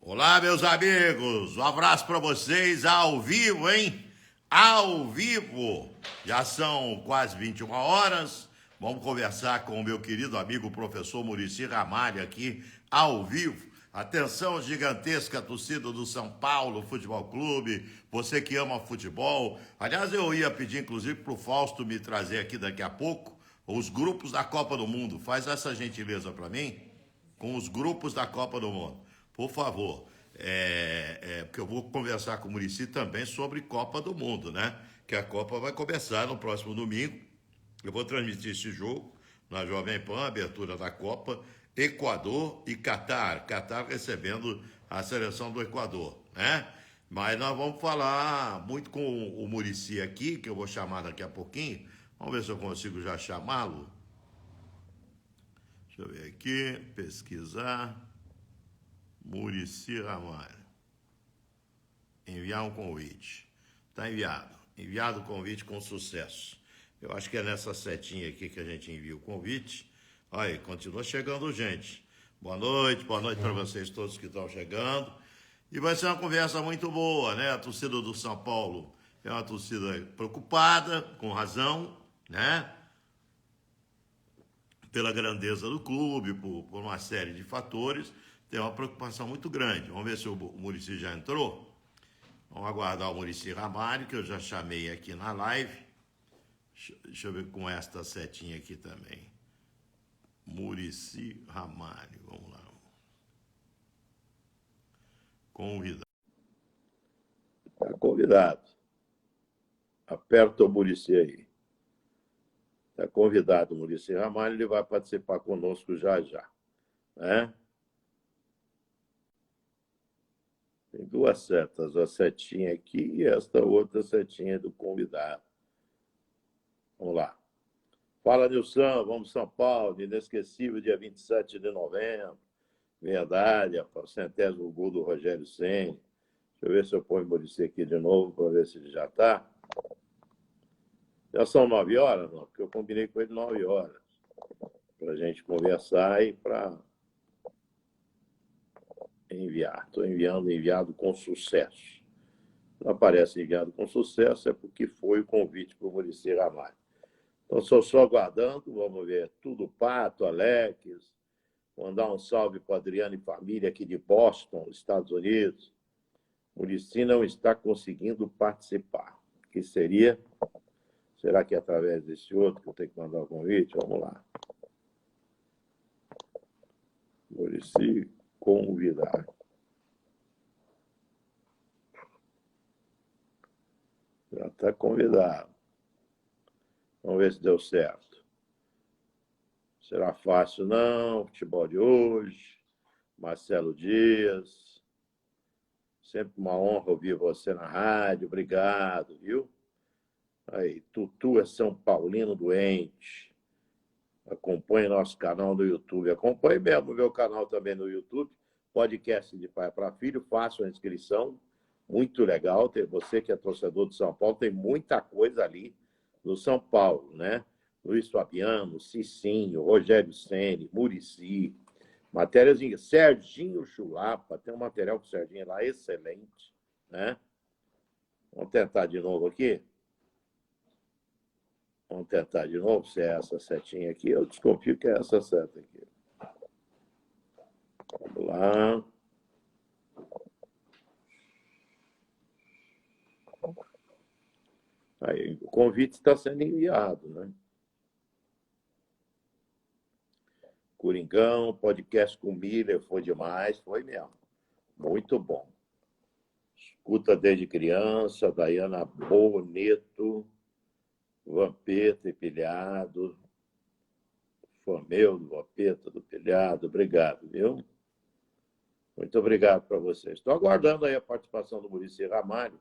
Olá, meus amigos. Um abraço para vocês ao vivo, hein? Ao vivo. Já são quase 21 horas. Vamos conversar com o meu querido amigo professor Muricy Ramalho aqui ao vivo. Atenção gigantesca, torcida do São Paulo Futebol Clube, você que ama futebol. Aliás, eu ia pedir inclusive para o Fausto me trazer aqui daqui a pouco os grupos da Copa do Mundo. Faz essa gentileza para mim com os grupos da Copa do Mundo. Por favor. Porque eu vou conversar com o Muricy também sobre Copa do Mundo, né? Que a Copa vai começar no próximo domingo. Eu vou transmitir esse jogo na Jovem Pan, abertura da Copa, Equador e Catar. Catar recebendo a seleção do Equador, né? Mas nós vamos falar muito com o Muricy aqui, que eu vou chamar daqui a pouquinho. Vamos ver se eu consigo já chamá-lo. Deixa eu ver aqui, pesquisar. Muricy Ramalho. Enviar um convite. Está enviado. Enviado o convite com sucesso. Eu acho que é nessa setinha aqui que a gente envia o convite. Aí, continua chegando gente. Boa noite para vocês todos que estão chegando. E vai ser uma conversa muito boa, né? A torcida do São Paulo é uma torcida preocupada, com razão, né? Pela grandeza do clube, por uma série de fatores, tem uma preocupação muito grande. Vamos ver se o Muricy já entrou. Vamos aguardar o Muricy Ramalho, que eu já chamei aqui na live. Deixa eu ver com esta setinha aqui também. Muricy Ramalho, vamos lá. Convidado. Está convidado. Aperta o Muricy aí. Está convidado o Muricy Ramalho, ele vai participar conosco já já. Né? Tem duas setas, a setinha aqui e esta outra setinha do convidado. Vamos lá. Fala, Nilson, vamos São Paulo, inesquecível, dia 27 de novembro. Verdade, o centésimo gol do Rogério Ceni. Deixa eu ver se eu ponho o Muricy aqui de novo para ver se ele já está. Já são 9 horas, não? Porque eu combinei com ele 9 horas. Para a gente conversar e para enviar. Estou enviado com sucesso. Não aparece enviado com sucesso, é porque foi o convite para o Muricy Ramalho. Então, só aguardando, vamos ver. Tudo Pato, Alex. Mandar um salve para Adriano e família aqui de Boston, Estados Unidos. Muricy não está conseguindo participar. Que seria? Será que é através desse outro que eu tenho que mandar o convite? Vamos lá. Muricy convidar. Já está convidado. Vamos ver se deu certo. Será fácil, não. Futebol de hoje. Marcelo Dias. Sempre uma honra ouvir você na rádio. Obrigado, viu? Aí, Tutu é São Paulino doente. Acompanhe nosso canal no YouTube. Acompanhe mesmo o meu canal também no YouTube. Podcast de pai para filho. Faça a inscrição. Muito legal. Você que é torcedor do São Paulo, tem muita coisa ali no São Paulo, né? Luiz Fabiano, Cicinho, Rogério Ceni, Muricy. Matérias em Serginho Chulapa. Tem um material com o Serginho lá excelente, né? Vamos tentar de novo aqui. Vamos tentar de novo, se é essa setinha aqui. Eu desconfio que é essa seta aqui. Vamos lá. Aí, o convite está sendo enviado, né? Coringão, podcast com Miller, foi demais, foi mesmo. Muito bom. Escuta desde criança, Dayana Boneto, Vampeta e Pilhado, Fomeu do Vampeta, do Pilhado, obrigado, viu? Muito obrigado para vocês. Estou aguardando aí a participação do Muricy Ramalho.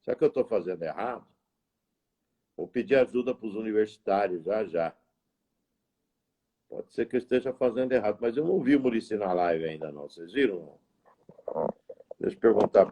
Será que eu estou fazendo errado? Vou pedir ajuda para os universitários já já. Pode ser que eu esteja fazendo errado, mas eu não vi o Muricy na live ainda não. Vocês viram? Deixa eu perguntar.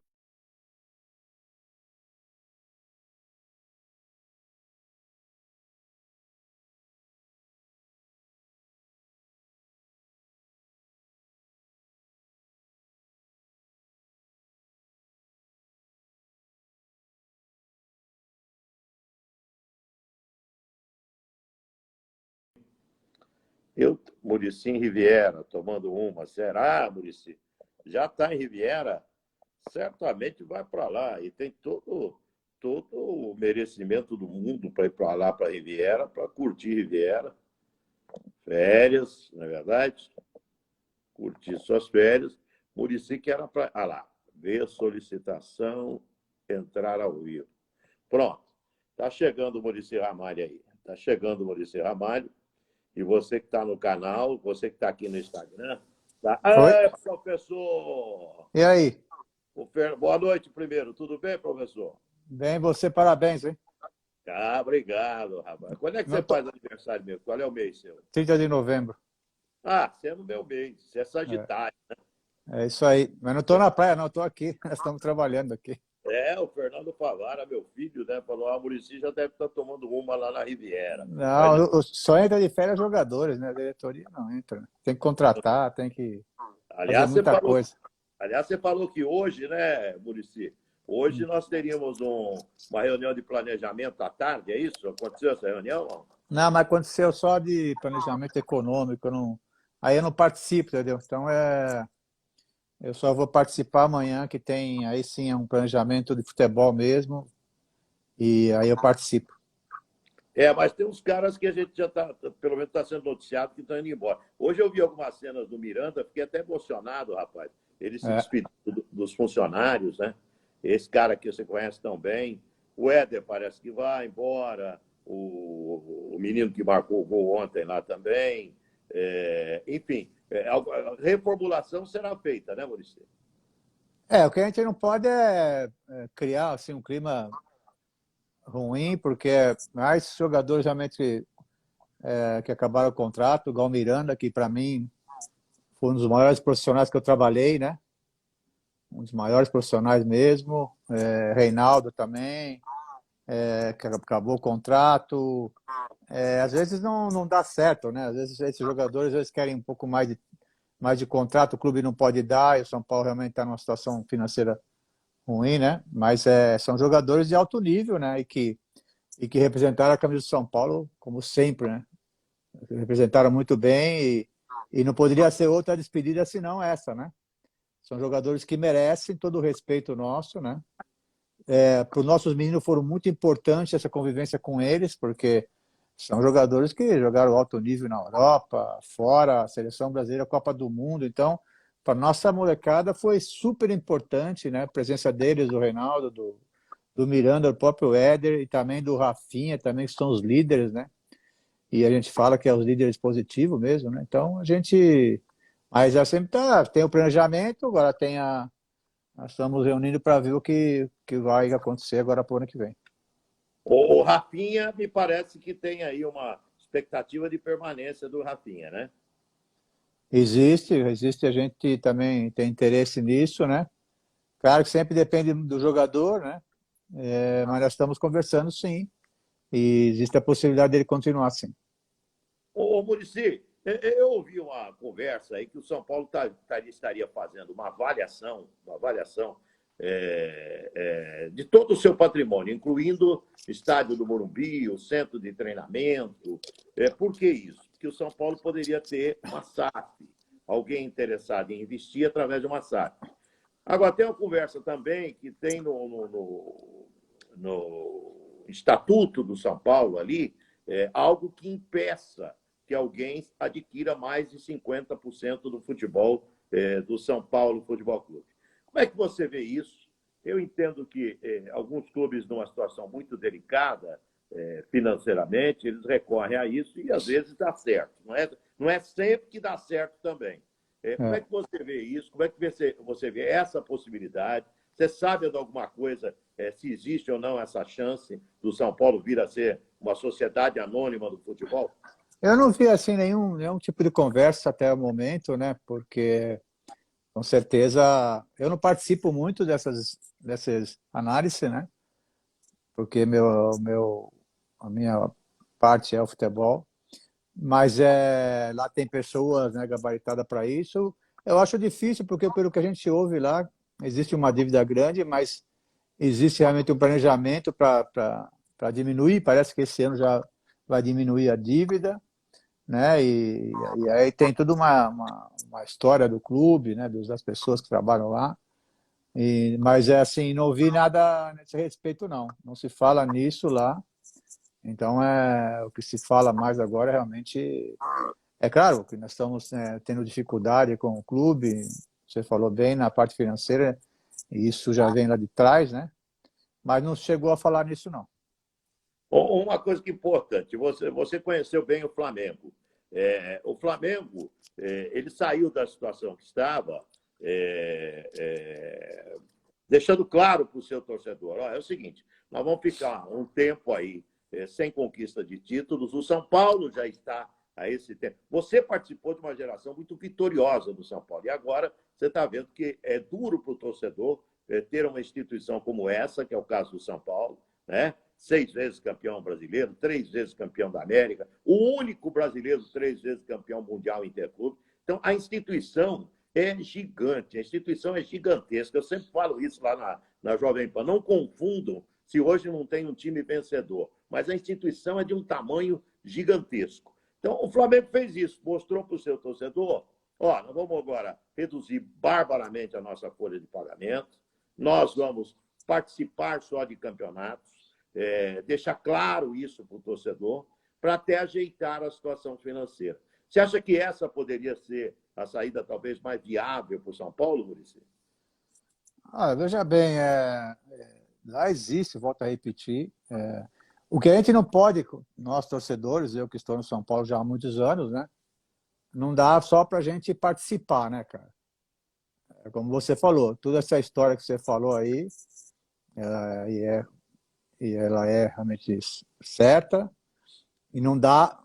Muricy em Riviera, tomando uma. Será, Muricy? Já está em Riviera? Certamente vai para lá. E tem todo o merecimento do mundo para ir para lá, para Riviera, para curtir Riviera. Férias, não é verdade? Curtir suas férias. Muricy que era para. Ah lá, ver solicitação, entrar ao vivo. Pronto. Está chegando o Muricy Ramalho aí. Está chegando o Muricy Ramalho. E você que está no canal, você que está aqui no Instagram, tá? Oi? Professor! E aí? Boa noite primeiro. Tudo bem, professor? Bem, você, parabéns, hein? Obrigado, rapaz. Quando é que Não você tô... faz aniversário mesmo? Qual é o mês seu? 30 de novembro. Você é no meu mês. Você é Sagitário. É isso aí. Mas não estou na praia, não, estou aqui. Nós estamos trabalhando aqui. O Fernando Favara, meu filho, né? Falou, a Muricy já deve estar tomando uma lá na Riviera. Não, só entra de férias jogadores, né? A diretoria não entra. Tem que contratar, tem que fazer muita coisa. Aliás, você falou que hoje, né, Muricy? Hoje nós teríamos uma reunião de planejamento à tarde, é isso? Aconteceu essa reunião? Não, mas aconteceu só de planejamento econômico. Aí eu não participo, entendeu? Então eu só vou participar amanhã, que tem aí sim um planejamento de futebol mesmo. E aí eu participo. Mas tem uns caras que a gente já está, pelo menos está sendo noticiado, que estão indo embora. Hoje eu vi algumas cenas do Miranda, fiquei até emocionado, rapaz. Ele se despediu dos funcionários, né? Esse cara que você conhece tão bem. O Éder parece que vai embora. O menino que marcou o gol ontem lá também. Enfim, a reformulação será feita, né, Muricy? O que a gente não pode é criar assim, um clima ruim, porque mais jogadores realmente que acabaram o contrato, igual o Miranda, que para mim foi um dos maiores profissionais que eu trabalhei, né? Um dos maiores profissionais mesmo. Reinaldo também, que acabou o contrato. Às vezes não dá certo, né? Às vezes esses jogadores às vezes querem um pouco mais de contrato, o clube não pode dar, e o São Paulo realmente está numa situação financeira ruim, né? Mas são jogadores de alto nível, né? E que representaram a camisa do São Paulo como sempre, né? Representaram muito bem e não poderia ser outra despedida senão essa, né? São jogadores que merecem todo o respeito nosso, né? Para os nossos meninos foram muito importantes essa convivência com eles, porque são jogadores que jogaram alto nível na Europa, fora, a seleção brasileira, Copa do Mundo. Então, para nossa molecada foi super importante, né? A presença deles, do Reinaldo, do Miranda, do próprio Éder e também do Rafinha, também que são os líderes, né? E a gente fala que é os líderes positivos mesmo, né? Então, mas já sempre tem o planejamento, agora nós estamos reunindo para ver o que vai acontecer agora para o ano que vem. O Rafinha, me parece que tem aí uma expectativa de permanência do Rafinha, né? Existe, a gente também tem interesse nisso, né? Claro que sempre depende do jogador, né? Mas nós estamos conversando, sim, e existe a possibilidade dele continuar, sim. Muricy, eu ouvi uma conversa aí que o São Paulo estaria fazendo uma avaliação de todo o seu patrimônio, incluindo o estádio do Morumbi, o centro de treinamento. Por que isso? Porque o São Paulo poderia ter uma SAF, alguém interessado em investir através de uma SAF. Agora, tem uma conversa também que tem no Estatuto do São Paulo ali, algo que impeça que alguém adquira mais de 50% do futebol do São Paulo Futebol Clube. Como é que você vê isso? Eu entendo que alguns clubes, numa situação muito delicada financeiramente, eles recorrem a isso e às vezes dá certo. Não é sempre que dá certo também. Como é que você vê isso? Como é que você vê essa possibilidade? Você sabe de alguma coisa, se existe ou não essa chance do São Paulo vir a ser uma sociedade anônima do futebol? Eu não vi assim nenhum tipo de conversa até o momento, né? Porque com certeza eu não participo muito dessas análises, né? Porque a minha parte é o futebol, mas lá tem pessoas, né, gabaritadas para isso. Eu acho difícil porque pelo que a gente ouve lá existe uma dívida grande, mas existe realmente um planejamento para diminuir. Parece que esse ano já vai diminuir a dívida. né? E aí tem toda uma história do clube, né? Das pessoas que trabalham lá. Mas é assim, não ouvi nada nesse respeito, não. Não se fala nisso lá. Então, o que se fala mais agora é realmente. É claro que nós estamos, né, tendo dificuldade com o clube, você falou bem, na parte financeira, e isso já vem lá de trás, né? Mas não chegou a falar nisso, não. Uma coisa que é importante, você conheceu bem o Flamengo. O Flamengo, ele saiu da situação que estava, deixando claro para o seu torcedor, é o seguinte, nós vamos ficar um tempo aí sem conquista de títulos, o São Paulo já está a esse tempo. Você participou de uma geração muito vitoriosa do São Paulo, e agora você está vendo que é duro para o torcedor ter uma instituição como essa, que é o caso do São Paulo, né? 6 vezes campeão brasileiro, 3 vezes campeão da América, o único brasileiro 3 vezes campeão mundial interclube. Então, a instituição é gigante, a instituição é gigantesca. Eu sempre falo isso lá na Jovem Pan. Não confundam se hoje não tem um time vencedor, mas a instituição é de um tamanho gigantesco. Então, o Flamengo fez isso, mostrou para o seu torcedor, nós vamos agora reduzir barbaramente a nossa folha de pagamento, nós vamos participar só de campeonatos, deixar claro isso para o torcedor, para até ajeitar a situação financeira. Você acha que essa poderia ser a saída talvez mais viável para o São Paulo, Muricy? Veja bem, lá existe, volto a repetir, o que a gente não pode, nós torcedores, eu que estou no São Paulo já há muitos anos, né? Não dá só para a gente participar, né, cara? Como você falou, toda essa história que você falou aí, ela é realmente certa, e não dá,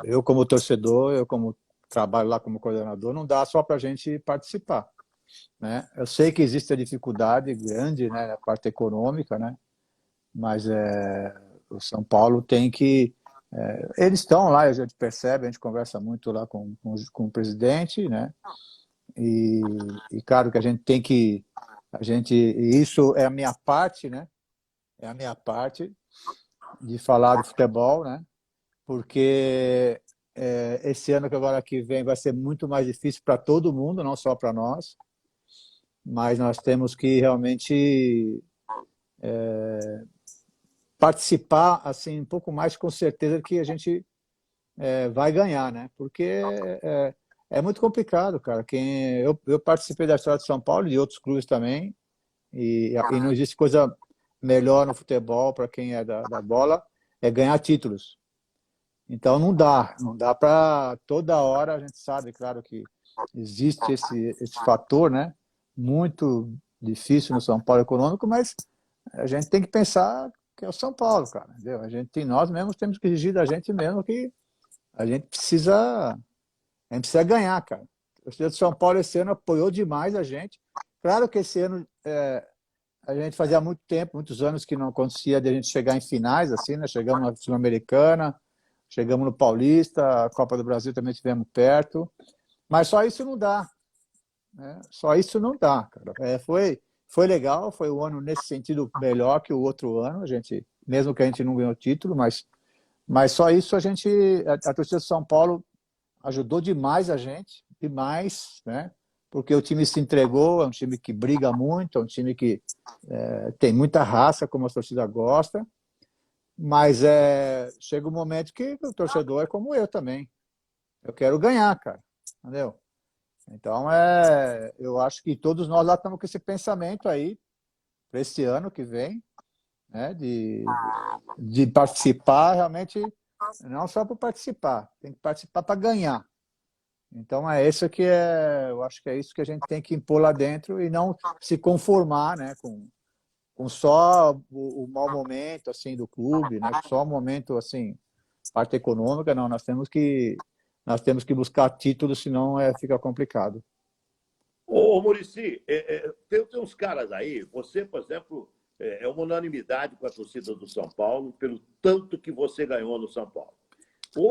eu como torcedor, eu como trabalho lá como coordenador, não dá só para a gente participar, né? Eu sei que existe a dificuldade grande, né, na parte econômica, né? Mas o São Paulo tem que... eles estão lá, a gente percebe, a gente conversa muito lá com o presidente, né? E claro que a gente tem que... isso é a minha parte, né? É a minha parte de falar do futebol, né? Porque esse ano que agora que vem vai ser muito mais difícil para todo mundo, não só para nós, mas nós temos que realmente participar assim um pouco mais com certeza que a gente vai ganhar, né? Porque é muito complicado, cara. Eu participei da história de São Paulo e de outros clubes também, e não existe coisa melhor no futebol para quem é da bola, é ganhar títulos. Então não dá para toda hora, a gente sabe, claro que existe esse fator, né? Muito difícil no São Paulo econômico, mas a gente tem que pensar que é o São Paulo, cara, entendeu? Nós mesmos temos que exigir da gente mesmo que a gente precisa ganhar, cara. O torcedor de São Paulo esse ano apoiou demais a gente. Claro que esse ano a gente fazia muito tempo, muitos anos que não acontecia de a gente chegar em finais, assim, né? Chegamos na Sul-Americana, chegamos no Paulista, a Copa do Brasil também estivemos perto, mas só isso não dá, né? Só isso não dá, cara. Foi legal, foi um ano nesse sentido melhor que o outro ano, mesmo que a gente não ganhou título, mas só isso a torcida de São Paulo ajudou demais a gente, demais, né? Porque o time se entregou, é um time que briga muito, é um time que tem muita raça, como a torcida gosta, mas chega um momento que o torcedor é como eu também. Eu quero ganhar, cara, entendeu? Então, eu acho que todos nós lá estamos com esse pensamento aí, para esse ano que vem, né, de participar realmente, não só para participar, tem que participar para ganhar. Então, eu acho que é isso que a gente tem que impor lá dentro e não se conformar, né, com só o mau momento assim do clube, né, só o momento assim, parte econômica, não, nós temos que buscar títulos, senão fica complicado. Muricy, tem uns caras aí, você, por exemplo, é uma unanimidade com a torcida do São Paulo pelo tanto que você ganhou no São Paulo. O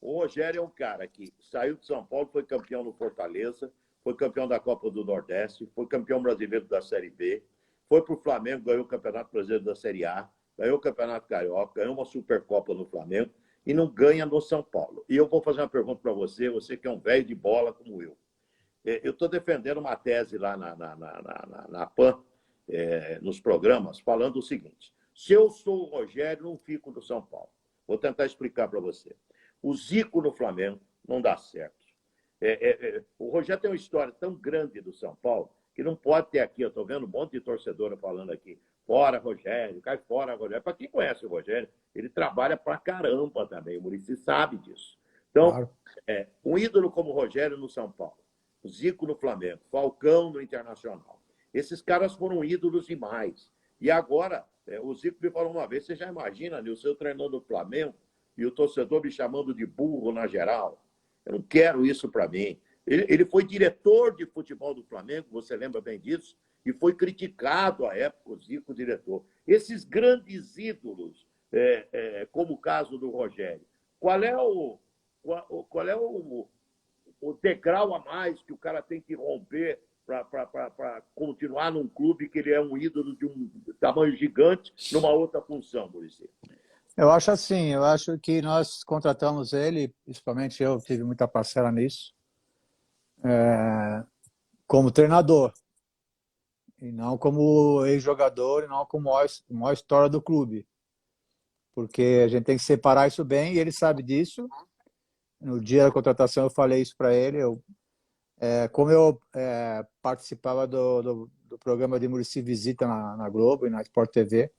Rogério é um cara que saiu de São Paulo, foi campeão no Fortaleza, foi campeão da Copa do Nordeste, foi campeão brasileiro da Série B, foi para o Flamengo, ganhou o Campeonato Brasileiro da Série A, ganhou o Campeonato Carioca, ganhou uma Supercopa no Flamengo e não ganha no São Paulo. E eu vou fazer uma pergunta para você, você que é um velho de bola como eu. Eu estou defendendo uma tese lá na PAN, nos programas, falando o seguinte: se eu sou o Rogério, não fico no São Paulo. Vou tentar explicar para você. O Zico no Flamengo não dá certo. O Rogério tem uma história tão grande do São Paulo que não pode ter aqui. Eu estou vendo um monte de torcedor falando aqui: fora Rogério, cai fora Rogério. Para quem conhece o Rogério, ele trabalha pra caramba também. O Muricy sabe disso. Então, claro. Um ídolo como o Rogério no São Paulo, o Zico no Flamengo, Falcão no Internacional. Esses caras foram ídolos demais. E agora, o Zico me falou uma vez: você já imagina, o seu treinador do Flamengo e o torcedor me chamando de burro na geral? Eu não quero isso para mim. Ele foi diretor de futebol do Flamengo, você lembra bem disso, e foi criticado à época, o Zico, diretor. Esses grandes ídolos, como o caso do Rogério, qual é o degrau a mais que o cara tem que romper para continuar num clube que ele é um ídolo de um tamanho gigante numa outra função, Muricy? Eu acho assim, eu acho que nós contratamos ele, principalmente eu tive muita parcela nisso, como treinador, e não como ex-jogador, e não como maior história do clube. Porque a gente tem que separar isso bem, e ele sabe disso. No dia da contratação eu falei isso para ele. Como eu participava do programa de Muricy Visita na Globo e na Sport TV,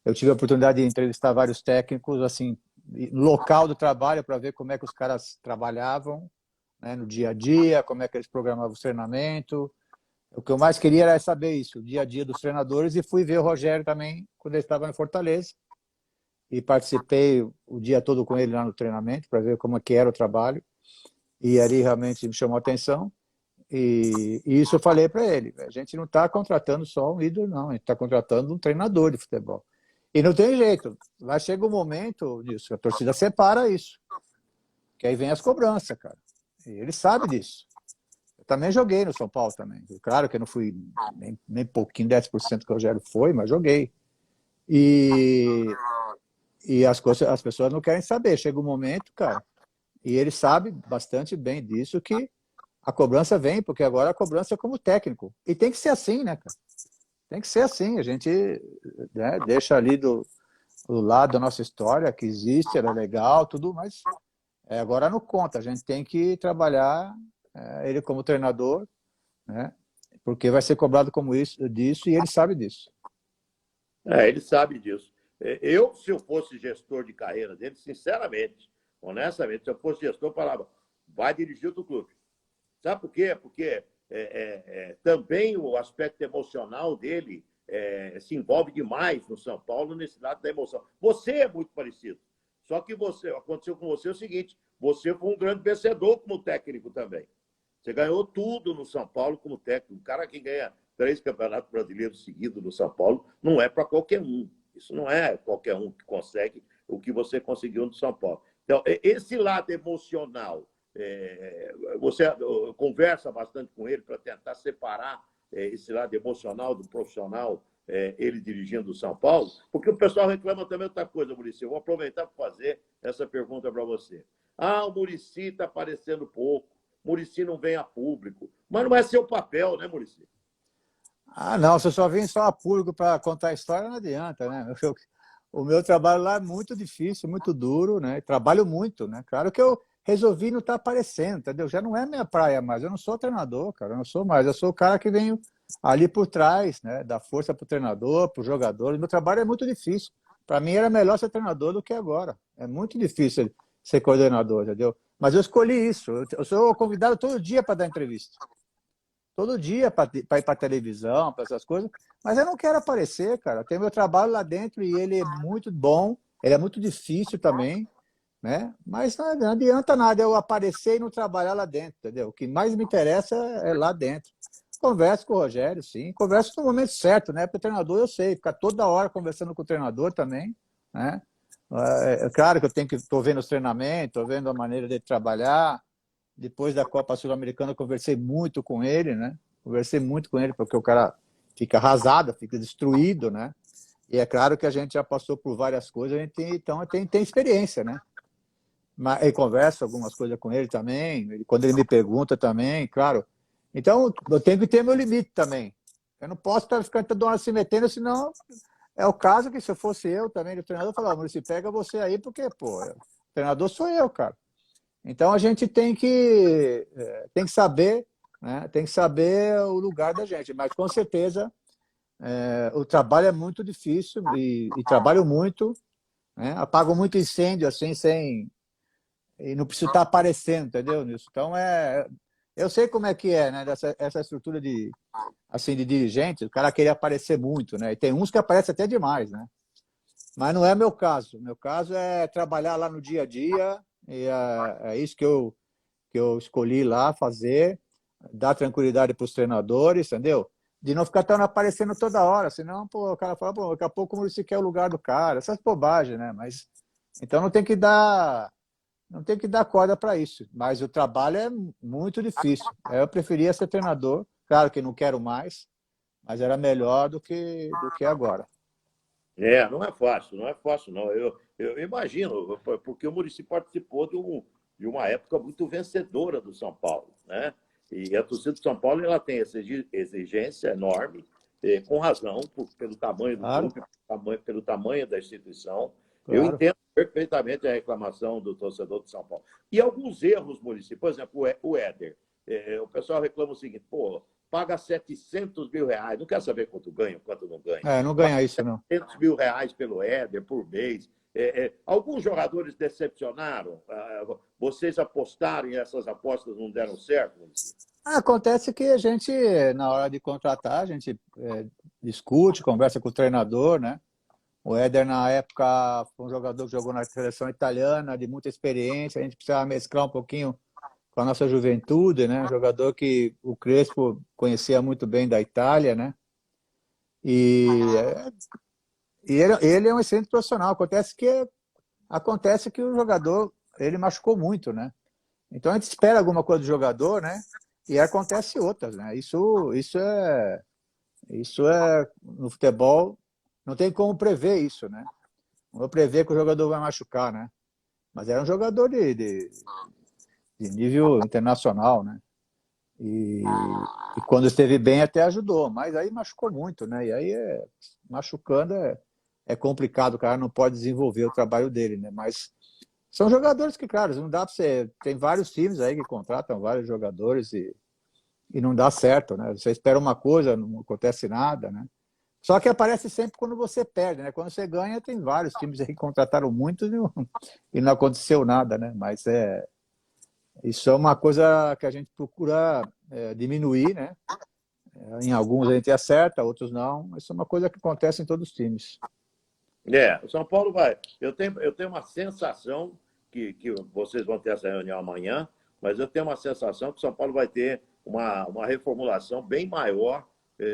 eu tive a oportunidade de entrevistar vários técnicos, assim, no local do trabalho, para ver como é que os caras trabalhavam, né, no dia a dia, como é que eles programavam o treinamento. O que eu mais queria era saber isso, o dia a dia dos treinadores, e fui ver o Rogério também quando ele estava em Fortaleza. E participei o dia todo com ele lá no treinamento, para ver como é que era o trabalho. E ali realmente me chamou a atenção. E isso eu falei para ele: a gente não está contratando só um ídolo, não, a gente está contratando um treinador de futebol. E não tem jeito, vai chegar um momento disso, a torcida separa isso, que aí vem as cobranças, cara. E ele sabe disso. Eu também joguei no São Paulo também. Claro que eu não fui nem pouquinho, 10% que o Rogério foi, mas joguei. E as pessoas não querem saber. Chega um momento, cara, e ele sabe bastante bem disso, que a cobrança vem, porque agora a cobrança é como técnico. E tem que ser assim, né, cara? Tem que ser assim. A gente, né, deixa ali do lado da nossa história, que existe, era legal, tudo, mas agora não conta. A gente tem que trabalhar ele como treinador, né? Porque vai ser cobrado disso, e ele sabe disso. Ele sabe disso. Se eu fosse gestor de carreira dele, sinceramente, honestamente, se eu fosse gestor, eu falava: vai dirigir outro clube. Sabe por quê? Porque também o aspecto emocional dele se envolve demais no São Paulo, nesse lado da emoção. Você é muito parecido. Só que aconteceu com você o seguinte: você foi um grande vencedor como técnico também. Você ganhou tudo no São Paulo como técnico. Um cara que ganha 3 campeonatos brasileiros seguidos no São Paulo não é para qualquer um. Isso não é qualquer um que consegue o que você conseguiu no São Paulo. Então, esse lado emocional, você conversa bastante com ele para tentar separar esse lado emocional do profissional, ele dirigindo o São Paulo, porque o pessoal reclama também outra coisa, Muricy. Eu vou aproveitar para fazer essa pergunta para você. O Muricy está aparecendo pouco, Muricy não vem a público, mas não é seu papel, né, Muricy? Não, se eu só vim só a público para contar a história, não adianta, né? O meu trabalho lá é muito difícil, muito duro, né? Trabalho muito, né? Claro que eu resolvi não estar aparecendo, entendeu? Já não é minha praia mais, eu não sou treinador, cara, eu não sou mais, eu sou o cara que vem ali por trás, né? Dá força para o treinador, para os jogadores. Meu trabalho é muito difícil. Para mim era melhor ser treinador do que agora. É muito difícil ser coordenador, entendeu? Mas eu escolhi isso. Eu sou convidado todo dia para dar entrevista. Todo dia para ir para televisão, para essas coisas. Mas eu não quero aparecer, cara. Tem meu trabalho lá dentro e ele é muito bom. Ele é muito difícil também, né? Mas não adianta nada eu aparecer e não trabalhar lá dentro, entendeu? O que mais me interessa é lá dentro. Converso com o Rogério, sim. Converso no momento certo, né? Porque o treinador eu sei, ficar toda hora conversando com o treinador também, né? É claro que estou vendo os treinamentos, estou vendo a maneira de trabalhar. Depois da Copa Sul-Americana, eu conversei muito com ele, né? Conversei muito com ele, porque o cara fica arrasado, fica destruído, né? E é claro que a gente já passou por várias coisas, então tem experiência, né? mas eu converso algumas coisas com ele também, quando ele me pergunta também, claro. Então, eu tenho que ter meu limite também. Eu não posso estar ficando toda hora se metendo, senão é o caso que se eu fosse eu também, o treinador, eu falava, Maurício, pega você aí, porque, pô, o treinador sou eu, cara. Então, a gente tem que saber, né? Tem que saber o lugar da gente. Mas, com certeza, o trabalho é muito difícil e trabalho muito, né? Apago muito incêndio, assim, sem... E não preciso estar aparecendo, entendeu, Nilson? Então, eu sei como é que é, né? Essa estrutura assim, de dirigente, o cara queria aparecer muito, né? E tem uns que aparecem até demais, né? Mas não é meu caso. Meu caso é trabalhar lá no dia a dia, e é isso que eu escolhi lá fazer, dar tranquilidade para os treinadores, entendeu? De não ficar tão aparecendo toda hora, senão, pô, o cara fala, pô, daqui a pouco o Muricy quer o lugar do cara, essas bobagens, né? Mas então não tem que dar corda para isso. Mas o trabalho é muito difícil. Eu preferia ser treinador, claro que não quero mais, mas era melhor do que agora. Não é fácil, não é fácil, não. Eu imagino, porque o Muricy participou de uma época muito vencedora do São Paulo, né? E a torcida do São Paulo ela tem essa exigência enorme, com razão, pelo tamanho do Claro, clube, pelo tamanho da instituição. Eu claro. entendo perfeitamente a reclamação do torcedor de São Paulo. E alguns erros, Muricy, por exemplo, o Éder. O pessoal reclama o seguinte, pô, paga 700 mil reais, não quer saber quanto ganha, quanto não ganha. Não ganha isso, não. 700 mil reais pelo Éder por mês. Alguns jogadores decepcionaram. Vocês apostaram e essas apostas não deram certo? Acontece que a gente, na hora de contratar, a gente discute, conversa com o treinador, né? O Éder, na época, foi um jogador que jogou na seleção italiana, de muita experiência, a gente precisava mesclar um pouquinho com a nossa juventude, né? Um jogador que o Crespo conhecia muito bem da Itália, né? E, ele é um excelente profissional. Acontece que o jogador, ele machucou muito, né? Então a gente espera alguma coisa do jogador, né? E acontece outras, né? Isso é no futebol, não tem como prever isso, né? Não vou prever que o jogador vai machucar, né? Mas era um jogador de nível internacional, né? E quando esteve bem até ajudou, mas aí machucou muito, né? E aí machucando é complicado, o cara não pode desenvolver o trabalho dele, né? Mas são jogadores que, claro, não dá para você. Tem vários times aí que contratam vários jogadores e não dá certo, né? Você espera uma coisa, não acontece nada, né? Só que aparece sempre quando você perde, né? Quando você ganha, tem vários times aí que contrataram muitos e não aconteceu nada, né? Mas isso é uma coisa que a gente procura diminuir, né? Em alguns a gente acerta, outros não. Isso é uma coisa que acontece em todos os times. O São Paulo vai. Eu tenho uma sensação que vocês vão ter essa reunião amanhã, mas eu tenho uma sensação que o São Paulo vai ter uma reformulação bem maior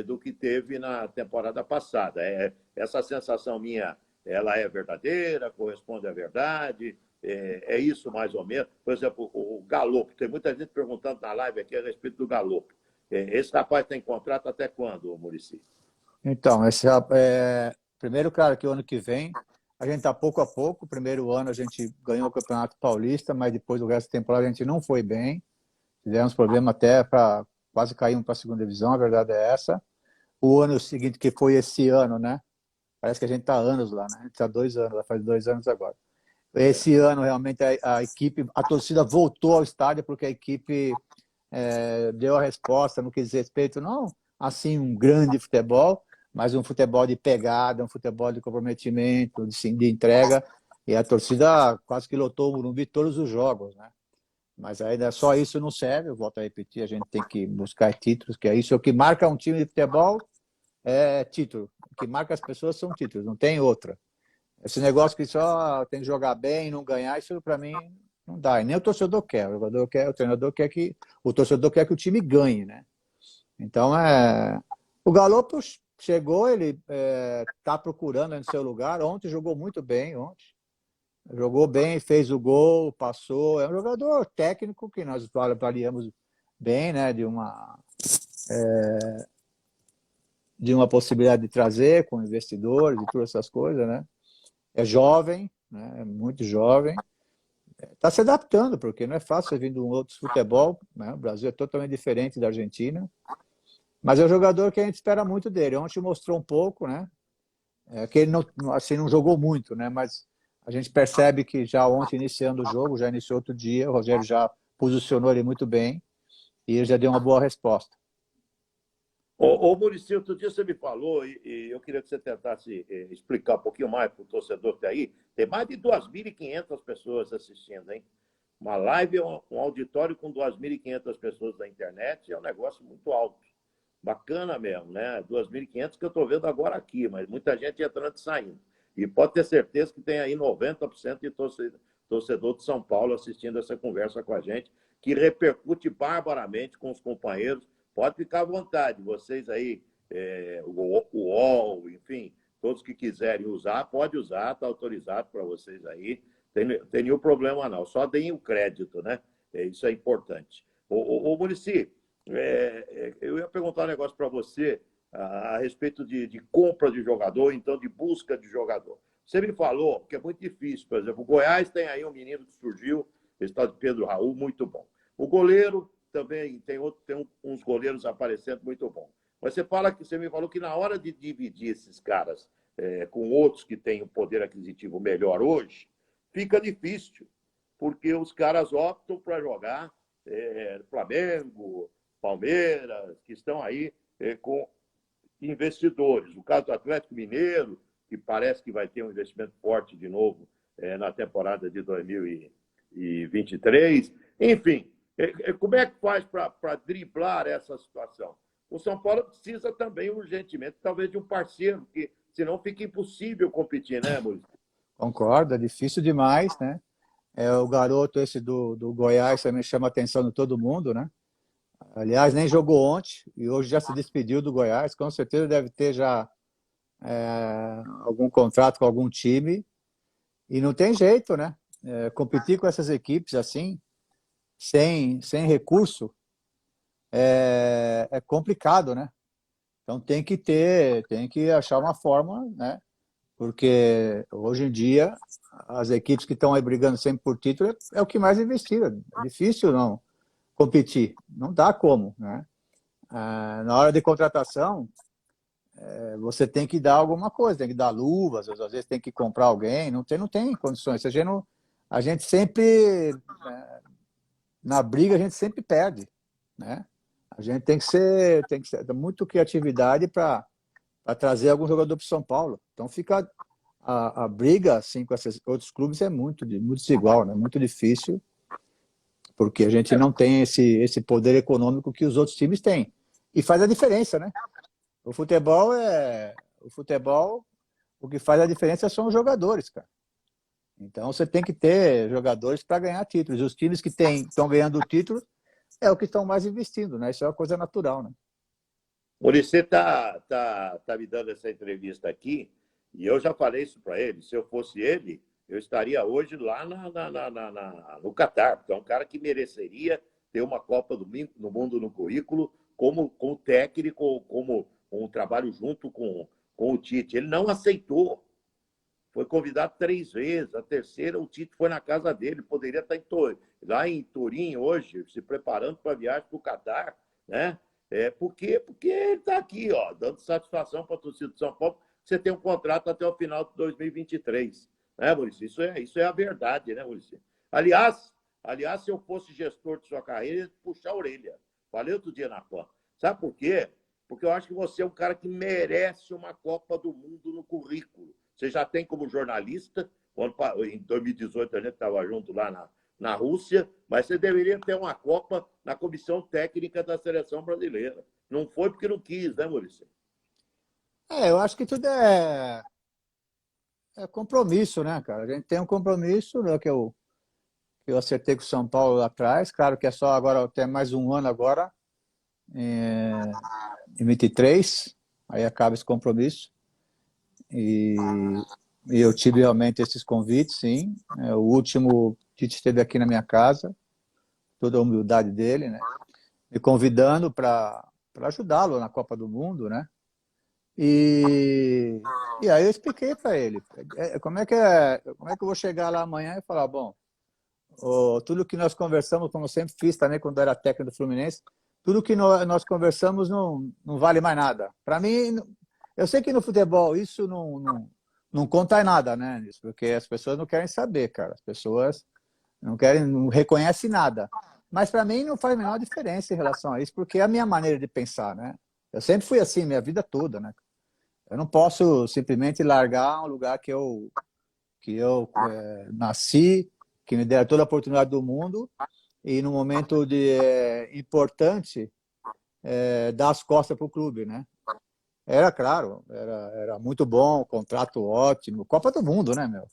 do que teve na temporada passada. Essa sensação minha, ela é verdadeira, corresponde à verdade, é isso mais ou menos. Por exemplo, o Galopo, tem muita gente perguntando na live aqui a respeito do Galopo. Esse rapaz tem contrato até quando, Muricy? Então, primeiro, claro, que o ano que vem a gente está pouco a pouco. O primeiro ano a gente ganhou o Campeonato Paulista, mas depois o resto da temporada a gente não foi bem. Tivemos problema até para quase cair para a segunda divisão, a verdade é essa. O ano seguinte, que foi esse ano, né? Parece que a gente está há anos lá, né? A gente está 2 anos, faz 2 anos agora. Esse ano, realmente, a equipe, a torcida voltou ao estádio porque a equipe deu a resposta no que diz respeito, não assim um grande futebol, mas um futebol de pegada, um futebol de comprometimento, de entrega, e a torcida quase que lotou o Morumbi todos os jogos, né? Mas ainda só isso não serve, eu volto a repetir, a gente tem que buscar títulos, que é isso, o que marca um time de futebol é título, o que marca as pessoas são títulos, não tem outra. Esse negócio que só tem que jogar bem e não ganhar, isso para mim não dá. E nem o torcedor quer. O jogador quer, o treinador quer o torcedor quer que o time ganhe, né? Então o Galo chegou, ele está procurando no seu lugar. Ontem jogou muito bem, jogou bem, fez o gol, passou. É um jogador técnico que nós avaliamos bem, né? De uma possibilidade de trazer com investidores e todas essas coisas, né? É jovem, né? É muito jovem. Está se adaptando, porque não é fácil você vir de um outro futebol, né? O Brasil é totalmente diferente da Argentina, mas é um jogador que a gente espera muito dele. Ontem mostrou um pouco, né? Que ele não, assim, não jogou muito, né? Mas a gente percebe que já ontem, iniciando o jogo, já iniciou outro dia, o Rogério já posicionou ele muito bem e ele já deu uma boa resposta. Muricy, outro dia você me falou, e eu queria que você tentasse explicar um pouquinho mais para o torcedor que está aí. Tem mais de 2.500 pessoas assistindo, hein? Uma live, um auditório com 2.500 pessoas da internet é um negócio muito alto. Bacana mesmo, né? 2.500 que eu estou vendo agora aqui, mas muita gente entrando e saindo. E pode ter certeza que tem aí 90% de torcedor de São Paulo assistindo essa conversa com a gente, que repercute barbaramente com os companheiros. Pode ficar à vontade, vocês aí, o UOL, enfim, todos que quiserem usar, pode usar, está autorizado para vocês aí. Tem nenhum problema não, só deem o crédito, né? Isso é importante. Muricy, eu ia perguntar um negócio para você a respeito de compra de jogador, então de busca de jogador. Você me falou que é muito difícil, por exemplo, o Goiás tem aí um menino que surgiu, esse tal de Pedro Raul, muito bom. O goleiro também tem uns goleiros aparecendo muito bom. Mas você me falou que na hora de dividir esses caras com outros que têm um poder aquisitivo melhor hoje, fica difícil, porque os caras optam para jogar Flamengo, Palmeiras, que estão aí com investidores. O caso do Atlético Mineiro, que parece que vai ter um investimento forte de novo na temporada de 2023. Enfim, como é que faz para driblar essa situação? O São Paulo precisa também urgentemente, talvez, de um parceiro, porque senão fica impossível competir, né, Maurício? Concordo, é difícil demais, né? O garoto esse do Goiás também chama a atenção de todo mundo, né? Aliás, nem jogou ontem e hoje já se despediu do Goiás. Com certeza deve ter já algum contrato com algum time e não tem jeito, né? Competir com essas equipes assim, sem recurso, é complicado, né? Então tem que achar uma forma, né? Porque hoje em dia as equipes que estão aí brigando sempre por título é o que mais investiram. É difícil não competir, não dá como, né? Na hora de contratação, você tem que dar alguma coisa, tem que dar luvas, às vezes tem que comprar alguém, não tem condições. A gente sempre, na briga, a gente sempre perde, né? A gente tem que ter muito criatividade para trazer algum jogador para o São Paulo. Então fica a briga assim, com esses outros clubes é muito desigual, né? Muito difícil, porque a gente não tem esse poder econômico que os outros times têm. E faz a diferença, né? O futebol, o que faz a diferença são os jogadores, cara. Então você tem que ter jogadores para ganhar títulos. E os times que estão ganhando títulos é o que estão mais investindo, né? Isso é uma coisa natural, né? Muricy tá me dando essa entrevista aqui, e eu já falei isso para ele. Se eu fosse ele, eu estaria hoje lá no Catar, porque é um cara que mereceria ter uma Copa do Mundo no currículo como técnico, como um trabalho junto com o Tite. Ele não aceitou. Foi convidado 3 vezes. A terceira, o Tite foi na casa dele. Poderia estar lá em Turim hoje, se preparando para a viagem para o Catar, né? Porque ele está aqui, ó, dando satisfação para a torcida de São Paulo. Você tem um contrato até o final de 2023. Né, Muricy? Isso é a verdade, né, Muricy? Aliás, se eu fosse gestor de sua carreira, eu ia puxar a orelha. Falei outro dia na PAN. Sabe por quê? Porque eu acho que você é um cara que merece uma Copa do Mundo no currículo. Você já tem como jornalista, em 2018 a gente estava junto lá na Rússia, mas você deveria ter uma Copa na comissão técnica da seleção brasileira. Não foi porque não quis, né, Maurício? Eu acho que tudo é compromisso, né, cara? A gente tem um compromisso, né, que eu acertei com o São Paulo lá atrás. Claro que é só agora, tem mais um ano agora, em 23, aí acaba esse compromisso. E eu tive realmente esses convites, sim. O último, Tite esteve aqui na minha casa, toda a humildade dele, né? Me convidando para ajudá-lo na Copa do Mundo, né? E aí eu expliquei para ele como é que eu vou chegar lá amanhã e falar, bom, tudo que nós conversamos, como eu sempre fiz também quando era técnico do Fluminense, tudo que nós conversamos não vale mais nada. Para mim, eu sei que no futebol isso não conta em nada, né? Porque as pessoas não querem saber, cara. As pessoas não reconhecem nada. Mas para mim não faz a menor diferença em relação a isso, porque é a minha maneira de pensar, né? Eu sempre fui assim, minha vida toda, né? Eu não posso simplesmente largar um lugar que eu nasci, que me deram toda a oportunidade do mundo, e no momento importante, dar as costas para o clube, né? Era, claro, era muito bom, contrato ótimo, Copa do Mundo, né, meu?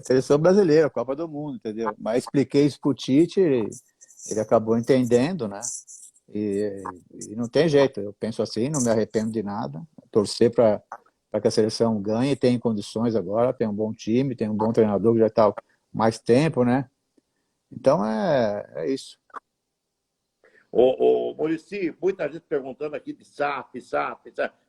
Seleção brasileira, Copa do Mundo, entendeu? Mas expliquei isso pro Tite, ele acabou entendendo, né? E não tem jeito, eu penso assim, não me arrependo de nada, torcer para que a seleção ganhe, tem condições agora, tem um bom time, tem um bom treinador que já está mais tempo, né? Então é isso. Ô, Muricy, muita gente perguntando aqui de SAF,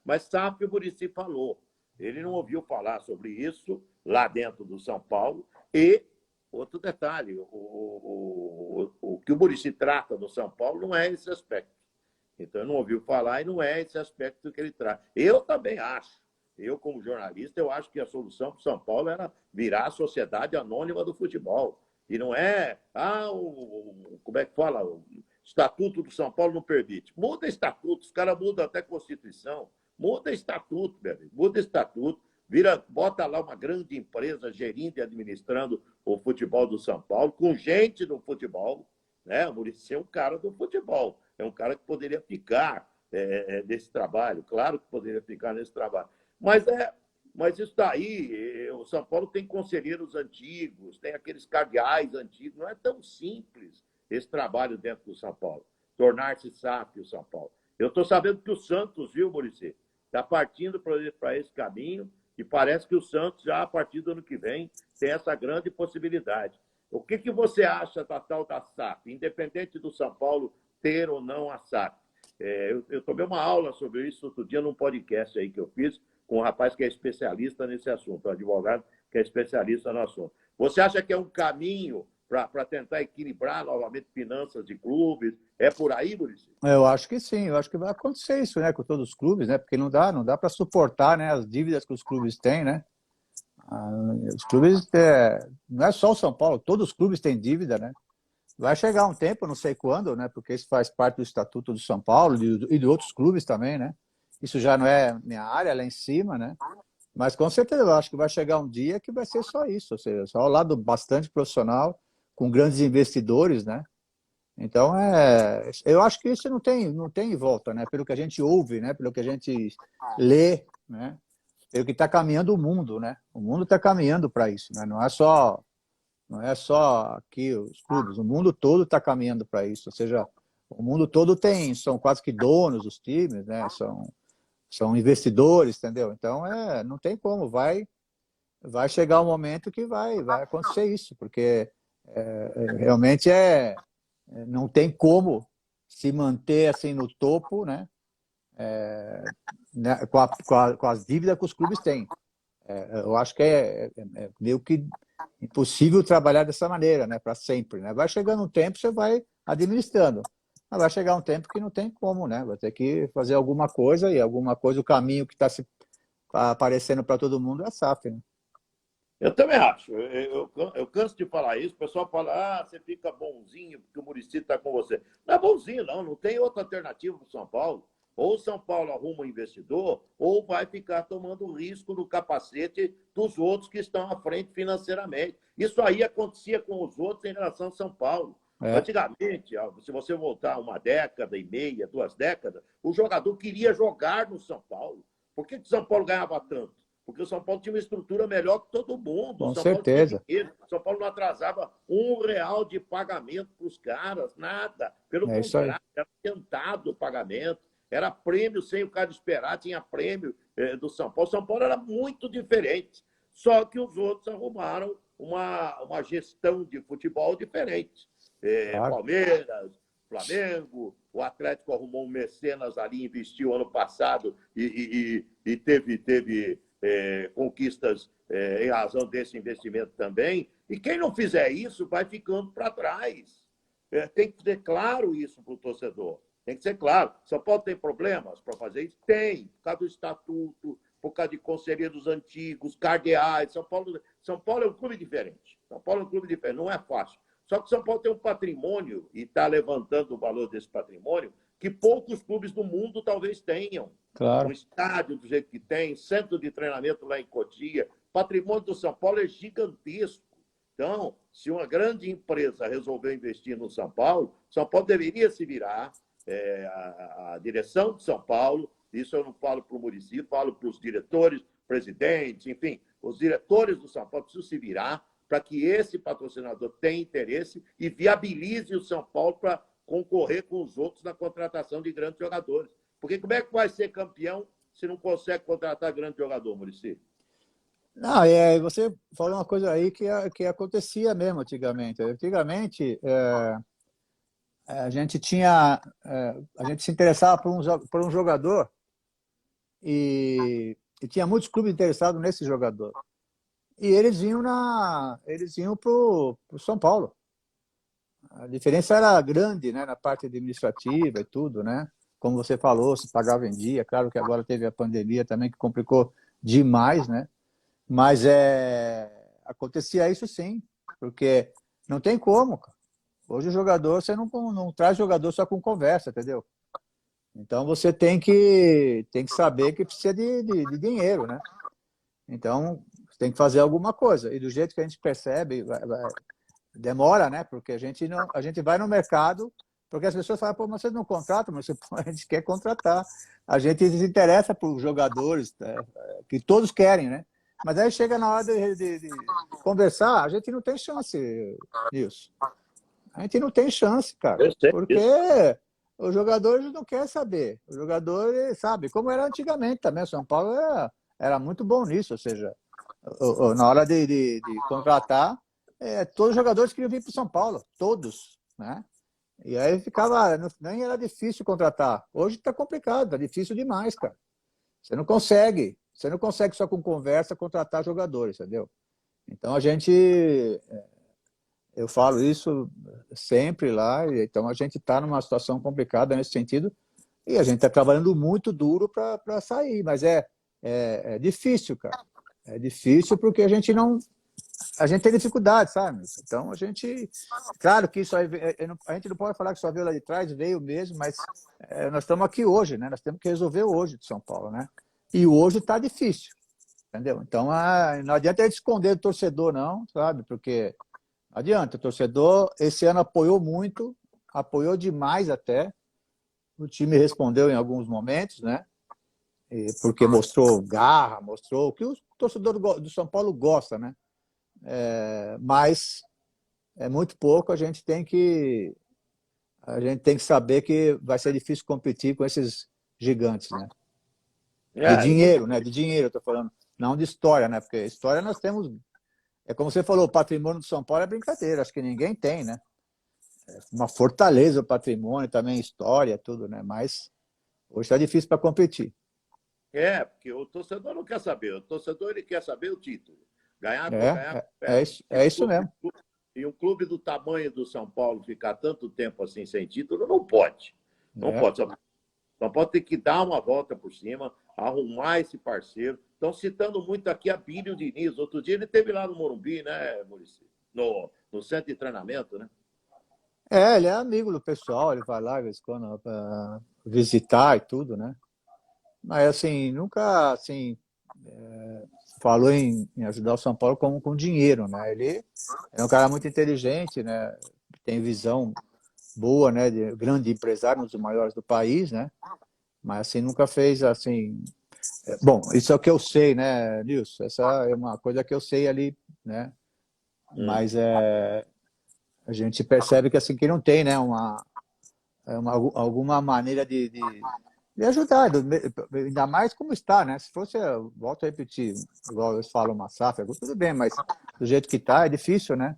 mas SAF o Muricy falou. Ele não ouviu falar sobre isso lá dentro do São Paulo. E outro detalhe, o que o Muricy trata no São Paulo não é esse aspecto. Então, ele não ouviu falar e não é esse aspecto que ele traz. Eu também acho. Eu, como jornalista, eu acho que a solução para o São Paulo era virar a sociedade anônima do futebol. E não é, como é que fala? O Estatuto do São Paulo não permite. Muda estatuto, os caras mudam até Constituição. Muda estatuto, meu amigo, muda estatuto. Bota lá uma grande empresa gerindo e administrando o futebol do São Paulo, com gente do futebol. Né? O Muricy é um cara do futebol. É um cara que poderia ficar nesse trabalho. Claro que poderia ficar nesse trabalho. Mas isso daí, o São Paulo tem conselheiros antigos, tem aqueles cardeais antigos. Não é tão simples esse trabalho dentro do São Paulo. Tornar-se SAF o São Paulo. Eu estou sabendo que o Santos, viu, Muricy, está partindo para esse caminho e parece que o Santos, já a partir do ano que vem, tem essa grande possibilidade. O que você acha da tal da SAF, independente do São Paulo ter ou não a SAF? Eu tomei uma aula sobre isso outro dia num podcast aí que eu fiz com um rapaz que é especialista nesse assunto, um advogado que é especialista no assunto. Você acha que é um caminho para tentar equilibrar novamente finanças de clubes? É por aí, Muricy? Eu acho que sim, eu acho que vai acontecer isso, né, com todos os clubes, né? Porque não dá para suportar, né, as dívidas que os clubes têm, né? Os clubes, não é só o São Paulo, todos os clubes têm dívida, né? Vai chegar um tempo, não sei quando, né? Porque isso faz parte do Estatuto do São Paulo e de outros clubes também, né? Isso já não é minha área, lá em cima, né? Mas com certeza eu acho que vai chegar um dia que vai ser só isso, ou seja, só ao lado bastante profissional, com grandes investidores, né? Então, eu acho que isso não tem volta, né? Pelo que a gente ouve, né? Pelo que a gente lê, né? Pelo que está caminhando o mundo, né? O mundo está caminhando para isso, né? Não é só aqui os clubes, o mundo todo está caminhando para isso. Ou seja, o mundo todo são quase que donos dos times, né? São investidores, entendeu? Então, não tem como, vai chegar um momento que vai acontecer isso, porque realmente não tem como se manter assim no topo, né? Com as dívidas que os clubes têm. Eu acho que é meio que impossível trabalhar dessa maneira, né? Para sempre, né? Vai chegando um tempo, você vai administrando. Mas vai chegar um tempo que não tem como, né? Vai ter que fazer alguma coisa, e alguma coisa, o caminho que está aparecendo para todo mundo é a SAF, né? Eu também acho. Eu canso de falar isso. O pessoal fala, você fica bonzinho porque o Muricy está com você. Não é bonzinho, não. Não tem outra alternativa para o São Paulo. Ou o São Paulo arruma um investidor, ou vai ficar tomando risco no capacete dos outros que estão à frente financeiramente. Isso aí acontecia com os outros em relação ao São Paulo. Antigamente, se você voltar uma década e meia, 2 décadas, o jogador queria jogar no São Paulo. Por que o São Paulo ganhava tanto? Porque o São Paulo tinha uma estrutura melhor que todo mundo. Com O São Paulo tinha certeza. dinheiro. O São Paulo não atrasava R$ 1 de pagamento para os caras, nada. Pelo É isso aí. contrário, era adiantado o pagamento. Era prêmio sem o cara esperar, tinha prêmio do São Paulo. O São Paulo era muito diferente. Só que os outros arrumaram uma gestão de futebol diferente. Claro. Palmeiras, Flamengo, o Atlético arrumou um mecenas ali, investiu ano passado e teve conquistas em razão desse investimento também. E quem não fizer isso vai ficando para trás. Tem que ser claro isso para o torcedor. Tem que ser claro. São Paulo tem problemas para fazer isso? Tem, por causa do estatuto, por causa de conselheiros antigos, cardeais. São Paulo é um clube diferente. São Paulo é um clube diferente, não é fácil. Só que São Paulo tem um patrimônio, e está levantando o valor desse patrimônio, que poucos clubes do mundo talvez tenham. Claro. Um estádio do jeito que tem, centro de treinamento lá em Cotia. O patrimônio do São Paulo é gigantesco. Então, se uma grande empresa resolver investir no São Paulo deveria se virar, a direção de São Paulo, isso eu não falo para o município, falo para os diretores, presidentes, enfim, os diretores do São Paulo precisam se virar para que esse patrocinador tenha interesse e viabilize o São Paulo para concorrer com os outros na contratação de grandes jogadores. Porque como é que vai ser campeão se não consegue contratar grande jogador, Muricy? Não, você falou uma coisa aí que acontecia mesmo antigamente. Antigamente, a gente se interessava por um jogador e tinha muitos clubes interessados nesse jogador. E eles iam para o São Paulo. A diferença era grande, né, na parte administrativa e tudo, né? Como você falou, se pagava em dia. Claro que agora teve a pandemia também, que complicou demais, né? Mas acontecia isso sim, porque não tem como, cara. Hoje o jogador, você não traz jogador só com conversa, entendeu? Então você tem que saber que precisa de dinheiro, né? Então você tem que fazer alguma coisa. E do jeito que a gente percebe, demora, né? Porque a gente vai no mercado, porque as pessoas falam, pô, mas você não contrata, mas a gente quer contratar. A gente se interessa por jogadores, que todos querem, né? Mas aí chega na hora de conversar, a gente não tem chance, Nilson. A gente não tem chance, cara. Porque os jogadores não querem saber. Os jogadores, sabe, como era antigamente também. O São Paulo era muito bom nisso. Ou seja, na hora de contratar, todos os jogadores queriam vir para o São Paulo. Todos, né? E aí nem era difícil contratar. Hoje está complicado, está difícil demais, cara. Você não consegue só com conversa contratar jogadores, entendeu? Então eu falo isso sempre lá, então a gente está numa situação complicada nesse sentido e a gente está trabalhando muito duro para sair, mas é difícil, cara. É difícil porque a gente tem dificuldade, sabe? Então claro que isso aí, a gente não pode falar que só veio lá de trás, veio mesmo, mas nós estamos aqui hoje, né? Nós temos que resolver hoje de São Paulo, né? E hoje está difícil, entendeu? Então não adianta a gente esconder do torcedor, não, sabe? Porque não adianta, o torcedor esse ano apoiou muito, apoiou demais até. O time respondeu em alguns momentos, né? Porque mostrou garra, mostrou o que o torcedor do São Paulo gosta, né? Mas é muito pouco, a gente tem que saber que vai ser difícil competir com esses gigantes, né? De dinheiro, né? De dinheiro, eu estou falando. Não de história, né? Porque história nós temos. É como você falou, o patrimônio do São Paulo é brincadeira. Acho que ninguém tem, né? É uma fortaleza o patrimônio, também história, tudo, né? Mas hoje está difícil para competir. Porque o torcedor não quer saber. O torcedor ele quer saber o título. Ganhar por ganhar. É isso mesmo. E um clube do tamanho do São Paulo ficar tanto tempo assim sem título, não pode. Não pode. São Paulo tem que dar uma volta por cima, arrumar esse parceiro. Estão citando muito aqui a Bílio Diniz. Outro dia ele esteve lá no Morumbi, né, Muricy? No centro de treinamento, né? Ele é amigo do pessoal, ele vai lá, às vezes, quando para visitar e tudo, né? Mas, assim, nunca, assim, falou em ajudar o São Paulo com dinheiro, né? Ele é um cara muito inteligente, né? Tem visão boa, né? De grande empresário, um dos maiores do país, né? Mas, assim, nunca fez, assim... Bom, isso é o que eu sei, né, Nilson? Essa é uma coisa que eu sei ali, né? Mas a gente percebe que, assim, que não tem, né? Alguma maneira de ajudar, ainda mais como está, né? Se fosse, volto a repetir, igual eles falam, uma SAF, tudo bem, mas do jeito que está, é difícil, né?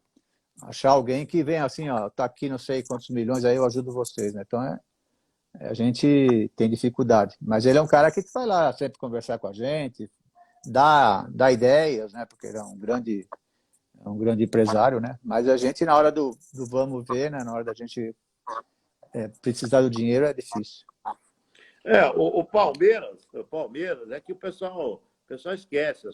Achar alguém que vem assim, ó, tá aqui não sei quantos milhões, aí eu ajudo vocês, né? Então, a gente tem dificuldade. Mas ele é um cara que vai lá sempre conversar com a gente, dá ideias, né? Porque ele é um grande empresário, né? Mas a gente, na hora do vamos ver, né? Na hora da gente precisar do dinheiro, é difícil. O Palmeiras é que o pessoal esquece.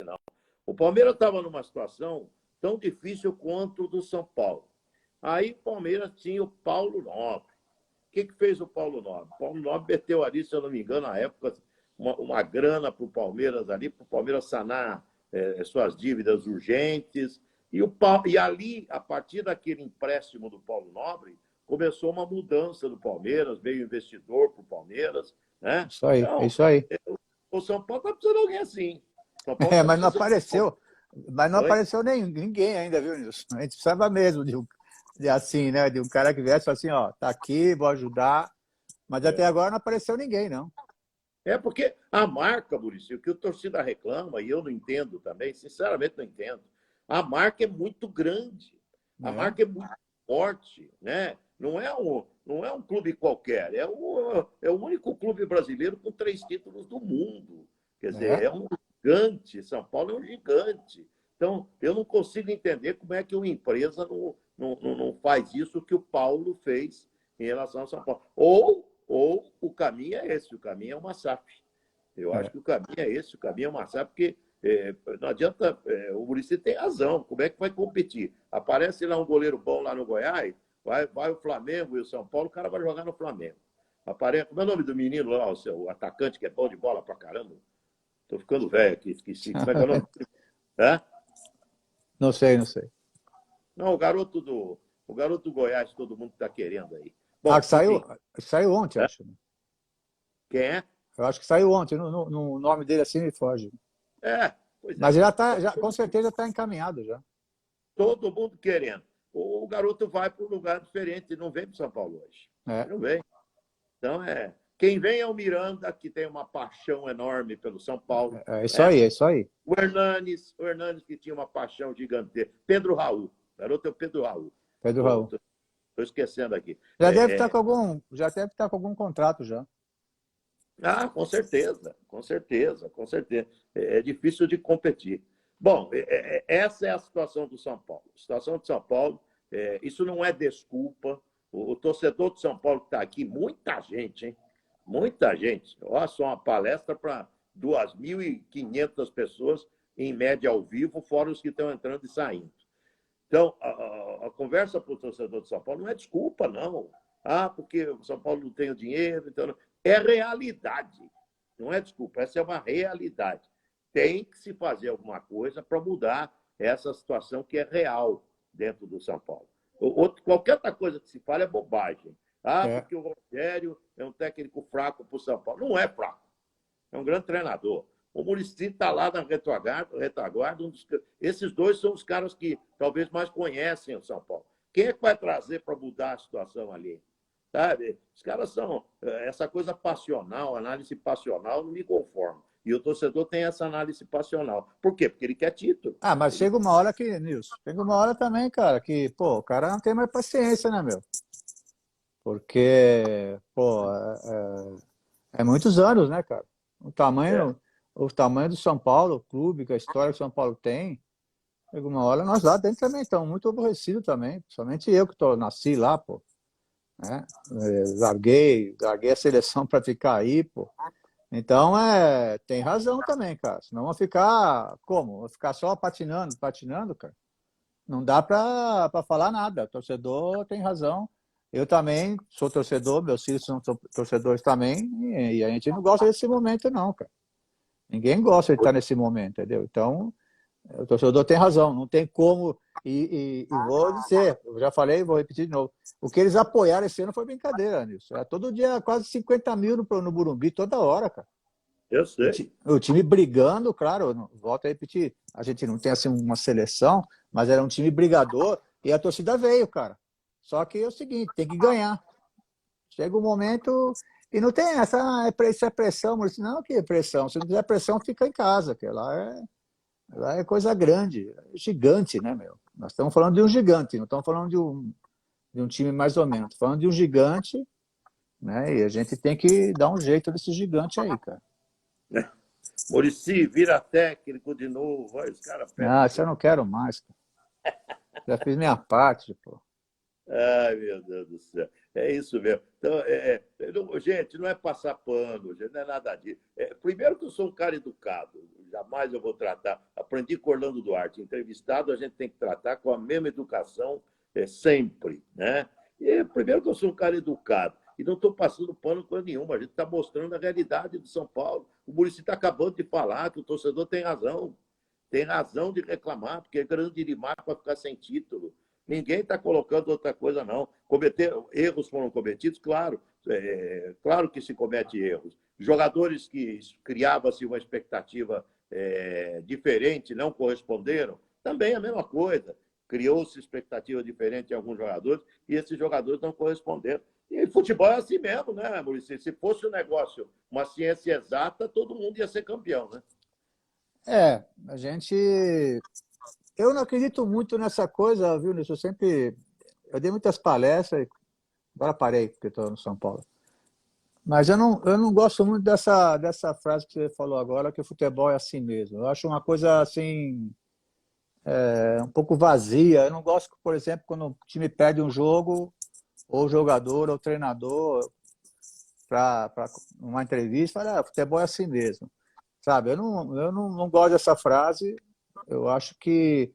Não. O Palmeiras estava numa situação tão difícil quanto o do São Paulo. Aí o Palmeiras tinha o Paulo Nobre. O que fez o Paulo Nobre? O Paulo Nobre meteu ali, se eu não me engano, na época, uma grana para o Palmeiras ali, para o Palmeiras sanar suas dívidas urgentes. E ali, a partir daquele empréstimo do Paulo Nobre, começou uma mudança do Palmeiras, veio investidor para o Palmeiras. Né? Isso aí, Então, é isso aí. o São Paulo está precisando de alguém assim. São Paulo tá Mas não precisando... apareceu. Mas não Oi? apareceu ninguém ainda, viu, Nilson? A gente precisava mesmo de assim, né? De um cara que viesse assim, ó, tá aqui, vou ajudar. Mas até agora não apareceu ninguém, não. Porque a marca, Maurício, o que o torcida reclama, e eu não entendo também, sinceramente não entendo, a marca é muito grande, a marca é muito forte, né? Não é um clube qualquer, é o único clube brasileiro com 3 títulos do mundo. Quer dizer, é um gigante, São Paulo é um gigante. Então, eu não consigo entender como é que uma empresa não faz isso que o Paulo fez em relação ao São Paulo. Ou o caminho é esse, o caminho é uma SAF. Eu acho que o caminho é esse, o caminho é uma SAF, porque não adianta, o Muricy tem razão, como é que vai competir? Aparece lá um goleiro bom lá no Goiás, vai o Flamengo e o São Paulo, o cara vai jogar no Flamengo. Aparece, como é o nome do menino lá, o atacante que é bom de bola pra caramba? Tô ficando velho aqui, esqueci. Como é que é o nome? Não sei. Não, o garoto do Goiás, todo mundo está querendo aí. Bom, Que saiu ontem, acho. Quem é? Eu acho que saiu ontem, no nome dele assim me foge. Pois é. Mas com certeza está encaminhado já. Todo mundo querendo. O garoto vai para um lugar diferente, não vem para São Paulo hoje. Não vem. Então, quem vem é o Miranda, que tem uma paixão enorme pelo São Paulo. É isso aí. O Hernanes, que tinha uma paixão gigantesca. Pedro Raul. O garoto é o Pedro Raul. Estou esquecendo aqui. Já deve estar com algum contrato já. Com certeza. É difícil de competir. Bom, essa é a situação do São Paulo. A situação do São Paulo, isso não é desculpa. O torcedor do São Paulo que está aqui, muita gente, hein? Muita gente. Olha só, uma palestra para 2.500 pessoas, em média ao vivo, fora os que estão entrando e saindo. Então, a conversa para o torcedor do São Paulo não é desculpa, não. Porque o São Paulo não tem o dinheiro, então... É realidade, não é desculpa, essa é uma realidade. Tem que se fazer alguma coisa para mudar essa situação que é real dentro do São Paulo. Qualquer outra coisa que se fala é bobagem. Porque o Rogério é um técnico fraco para o São Paulo. Não é fraco, é um grande treinador. O Muricy está lá na retaguarda. Esses dois são os caras que talvez mais conhecem o São Paulo. Quem é que vai trazer para mudar a situação ali? Sabe? Os caras são... Essa coisa passional, análise passional, não me conforma. E o torcedor tem essa análise passional. Por quê? Porque ele quer título. Mas chega uma hora que, Nilson, chega uma hora também, cara, que, o cara não tem mais paciência, né, meu? Porque, é muitos anos, né, cara? O tamanho do São Paulo, o clube, a história que o São Paulo tem, chega uma hora, nós lá dentro também estamos muito aborrecidos também. Somente eu que nasci lá, né? Larguei a seleção para ficar aí, Então, tem razão também, cara. Senão vão ficar como? Vão ficar só patinando, cara. Não dá para falar nada. O torcedor tem razão. Eu também sou torcedor, meus filhos são torcedores também, e a gente não gosta desse momento, não, cara. Ninguém gosta de estar nesse momento, entendeu? Então, o torcedor tem razão, não tem como. E vou dizer, eu já falei, vou repetir de novo. O que eles apoiaram esse ano foi brincadeira, Nilson. Todo dia quase 50 mil no Burumbi, toda hora, cara. Eu sei. O time brigando, claro, volto a repetir, a gente não tem assim uma seleção, mas era um time brigador e a torcida veio, cara. Só que é o seguinte, tem que ganhar. Chega um momento e não tem essa pressão, mas não, que pressão? Se não quiser pressão, fica em casa, que lá é coisa grande, gigante, né, meu? Nós estamos falando de um gigante, não estamos falando de um time mais ou menos. Estamos falando de um gigante né? E a gente tem que dar um jeito desse gigante aí, cara. Muricy, vira técnico de novo. Aí os caras pedem. Ah, isso eu não quero mais, cara. Já fiz minha parte, pô. Ai, meu Deus do céu. É isso mesmo. Então, gente, não é passar pano, gente, não é nada disso. Primeiro que eu sou um cara educado, jamais eu vou tratar. Aprendi com Orlando Duarte, entrevistado a gente tem que tratar com a mesma educação sempre, né? E primeiro que eu sou um cara educado e não estou passando pano com nenhuma, a gente está mostrando a realidade de São Paulo. O Muricy está acabando de falar que o torcedor tem razão de reclamar, porque é grande demais para ficar sem título. Ninguém está colocando outra coisa, não. Erros foram cometidos, claro. Claro que se comete erros. Jogadores que criava-se uma expectativa diferente não corresponderam, também é a mesma coisa. Criou-se expectativa diferente em alguns jogadores e esses jogadores não corresponderam. E futebol é assim mesmo, né, Muricy? Se fosse um negócio, uma ciência exata, todo mundo ia ser campeão, né? A gente... Eu não acredito muito nessa coisa, viu, Nilson? Eu dei muitas palestras, agora parei, porque estou no São Paulo. Mas eu não gosto muito dessa frase que você falou agora, que o futebol é assim mesmo. Eu acho uma coisa assim, um pouco vazia. Eu não gosto, por exemplo, quando o time perde um jogo, ou o jogador, ou o treinador, para uma entrevista, fala, futebol é assim mesmo. Sabe? Eu não gosto dessa frase. Eu acho que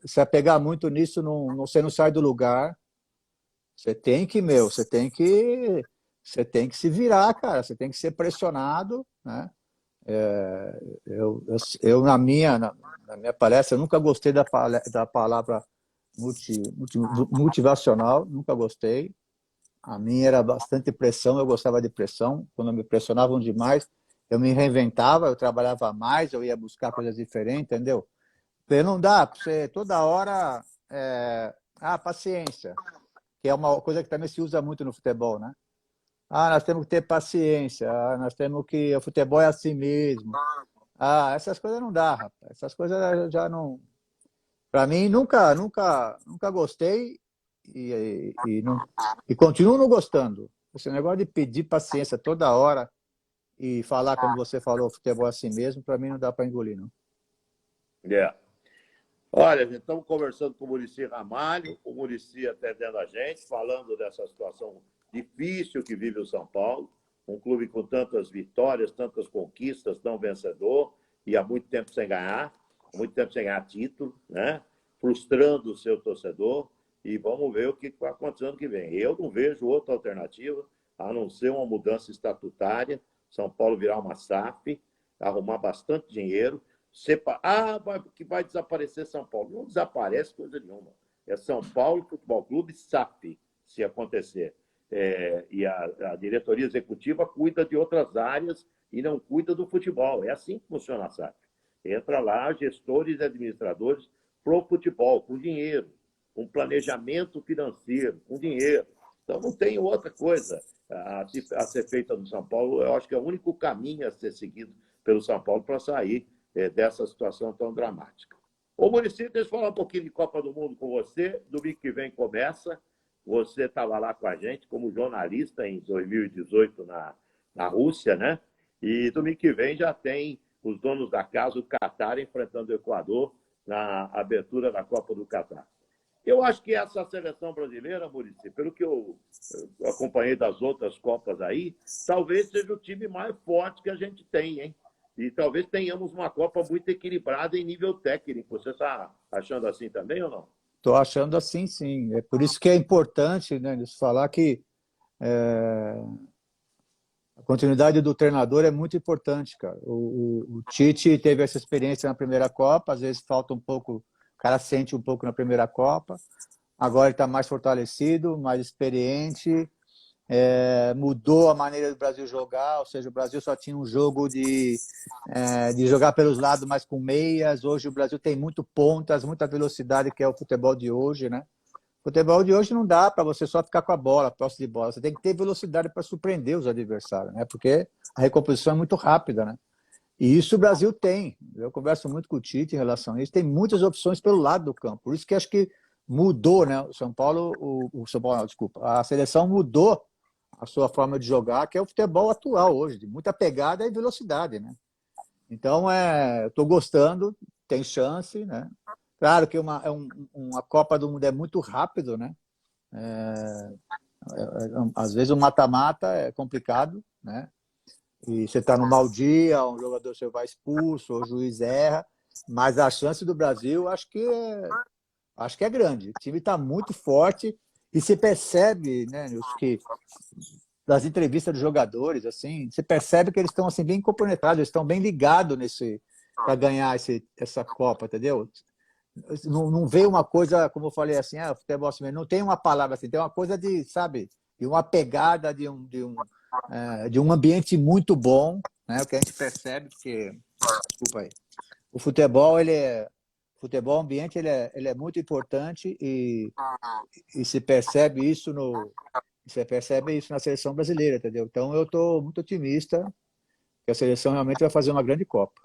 se apegar muito nisso, você não sai do lugar. Você tem que se virar, cara. Você tem que ser pressionado, né? Na minha palestra, eu nunca gostei da palavra motivacional, nunca gostei. A minha era bastante pressão, eu gostava de pressão. Quando me pressionavam demais, eu me reinventava, eu trabalhava mais, eu ia buscar coisas diferentes, entendeu? Porque não dá para você toda hora... paciência, que é uma coisa que também se usa muito no futebol, né? Nós temos que ter paciência, nós temos que... O futebol é assim mesmo. Essas coisas não dá, rapaz. Essas coisas eu já não... Para mim, nunca gostei e continuo não gostando. Esse negócio de pedir paciência toda hora e falar, como você falou, futebol é assim mesmo, para mim não dá para engolir, não. Olha, gente, estamos conversando com o Muricy Ramalho, o Muricy atendendo a gente, falando dessa situação difícil que vive o São Paulo, um clube com tantas vitórias, tantas conquistas, tão vencedor, e há muito tempo sem ganhar título, né? Frustrando o seu torcedor, e vamos ver o que vai acontecer ano que vem. Eu não vejo outra alternativa, a não ser uma mudança estatutária, São Paulo virar uma SAF, arrumar bastante dinheiro, que vai desaparecer São Paulo. Não desaparece coisa nenhuma. É São Paulo Futebol Clube SAF, se acontecer. E a diretoria executiva cuida de outras áreas e não cuida do futebol. É assim que funciona a SAF. Entra lá gestores e administradores pro futebol, com dinheiro, com planejamento financeiro, com dinheiro. Então não tem outra coisa a ser feita no São Paulo. Eu acho que é o único caminho a ser seguido pelo São Paulo para sair dessa situação tão dramática. Ô, Muricy, deixa eu falar um pouquinho de Copa do Mundo com você. Domingo que vem começa. Você estava lá com a gente como jornalista em 2018 na Rússia, né? E domingo que vem já tem os donos da casa, o Catar, enfrentando o Equador na abertura da Copa do Catar. Eu acho que essa seleção brasileira, Muricy, pelo que eu acompanhei das outras Copas aí, talvez seja o time mais forte que a gente tem, hein? E talvez tenhamos uma Copa muito equilibrada em nível técnico. Você está achando assim também ou não? Estou achando assim, sim. É por isso que é importante, né, falar que a continuidade do treinador é muito importante, cara. O Tite teve essa experiência na primeira Copa, às vezes falta um pouco, o cara sente um pouco na primeira Copa. Agora ele está mais fortalecido, mais experiente, mudou a maneira do Brasil jogar, ou seja, o Brasil só tinha um jogo de jogar pelos lados, mas com meias. Hoje o Brasil tem muito pontas, muita velocidade, que é o futebol de hoje, né? O futebol de hoje não dá para você só ficar com a bola, posse de bola. Você tem que ter velocidade para surpreender os adversários, né? Porque a recomposição é muito rápida, né? E isso o Brasil tem. Eu converso muito com o Tite em relação a isso. Tem muitas opções pelo lado do campo. Por isso que acho que mudou, né? O São Paulo, São Paulo, não, desculpa. A seleção mudou a sua forma de jogar, que é o futebol atual hoje, de muita pegada e velocidade, né? Então, eu estou gostando, tem chance, né? Claro que uma Copa do Mundo é muito rápido, né? Às vezes o mata-mata é complicado, né? E você está no mau dia, um jogador seu vai expulso, ou o juiz erra, mas a chance do Brasil acho que é grande. O time está muito forte e se percebe, né, Nilson, que das entrevistas dos jogadores, assim, você percebe que eles estão assim, bem compenetrados, eles estão bem ligados para ganhar essa Copa, entendeu? Não vê uma coisa, como eu falei assim, futebol assim, não tem uma palavra assim, tem uma coisa de, sabe, de uma pegada, de um ambiente muito bom, né? O que a gente percebe, porque, desculpa aí, o futebol, futebol ambiente, ele é muito importante e você percebe isso na seleção brasileira, entendeu? Então eu estou muito otimista que a seleção realmente vai fazer uma grande Copa.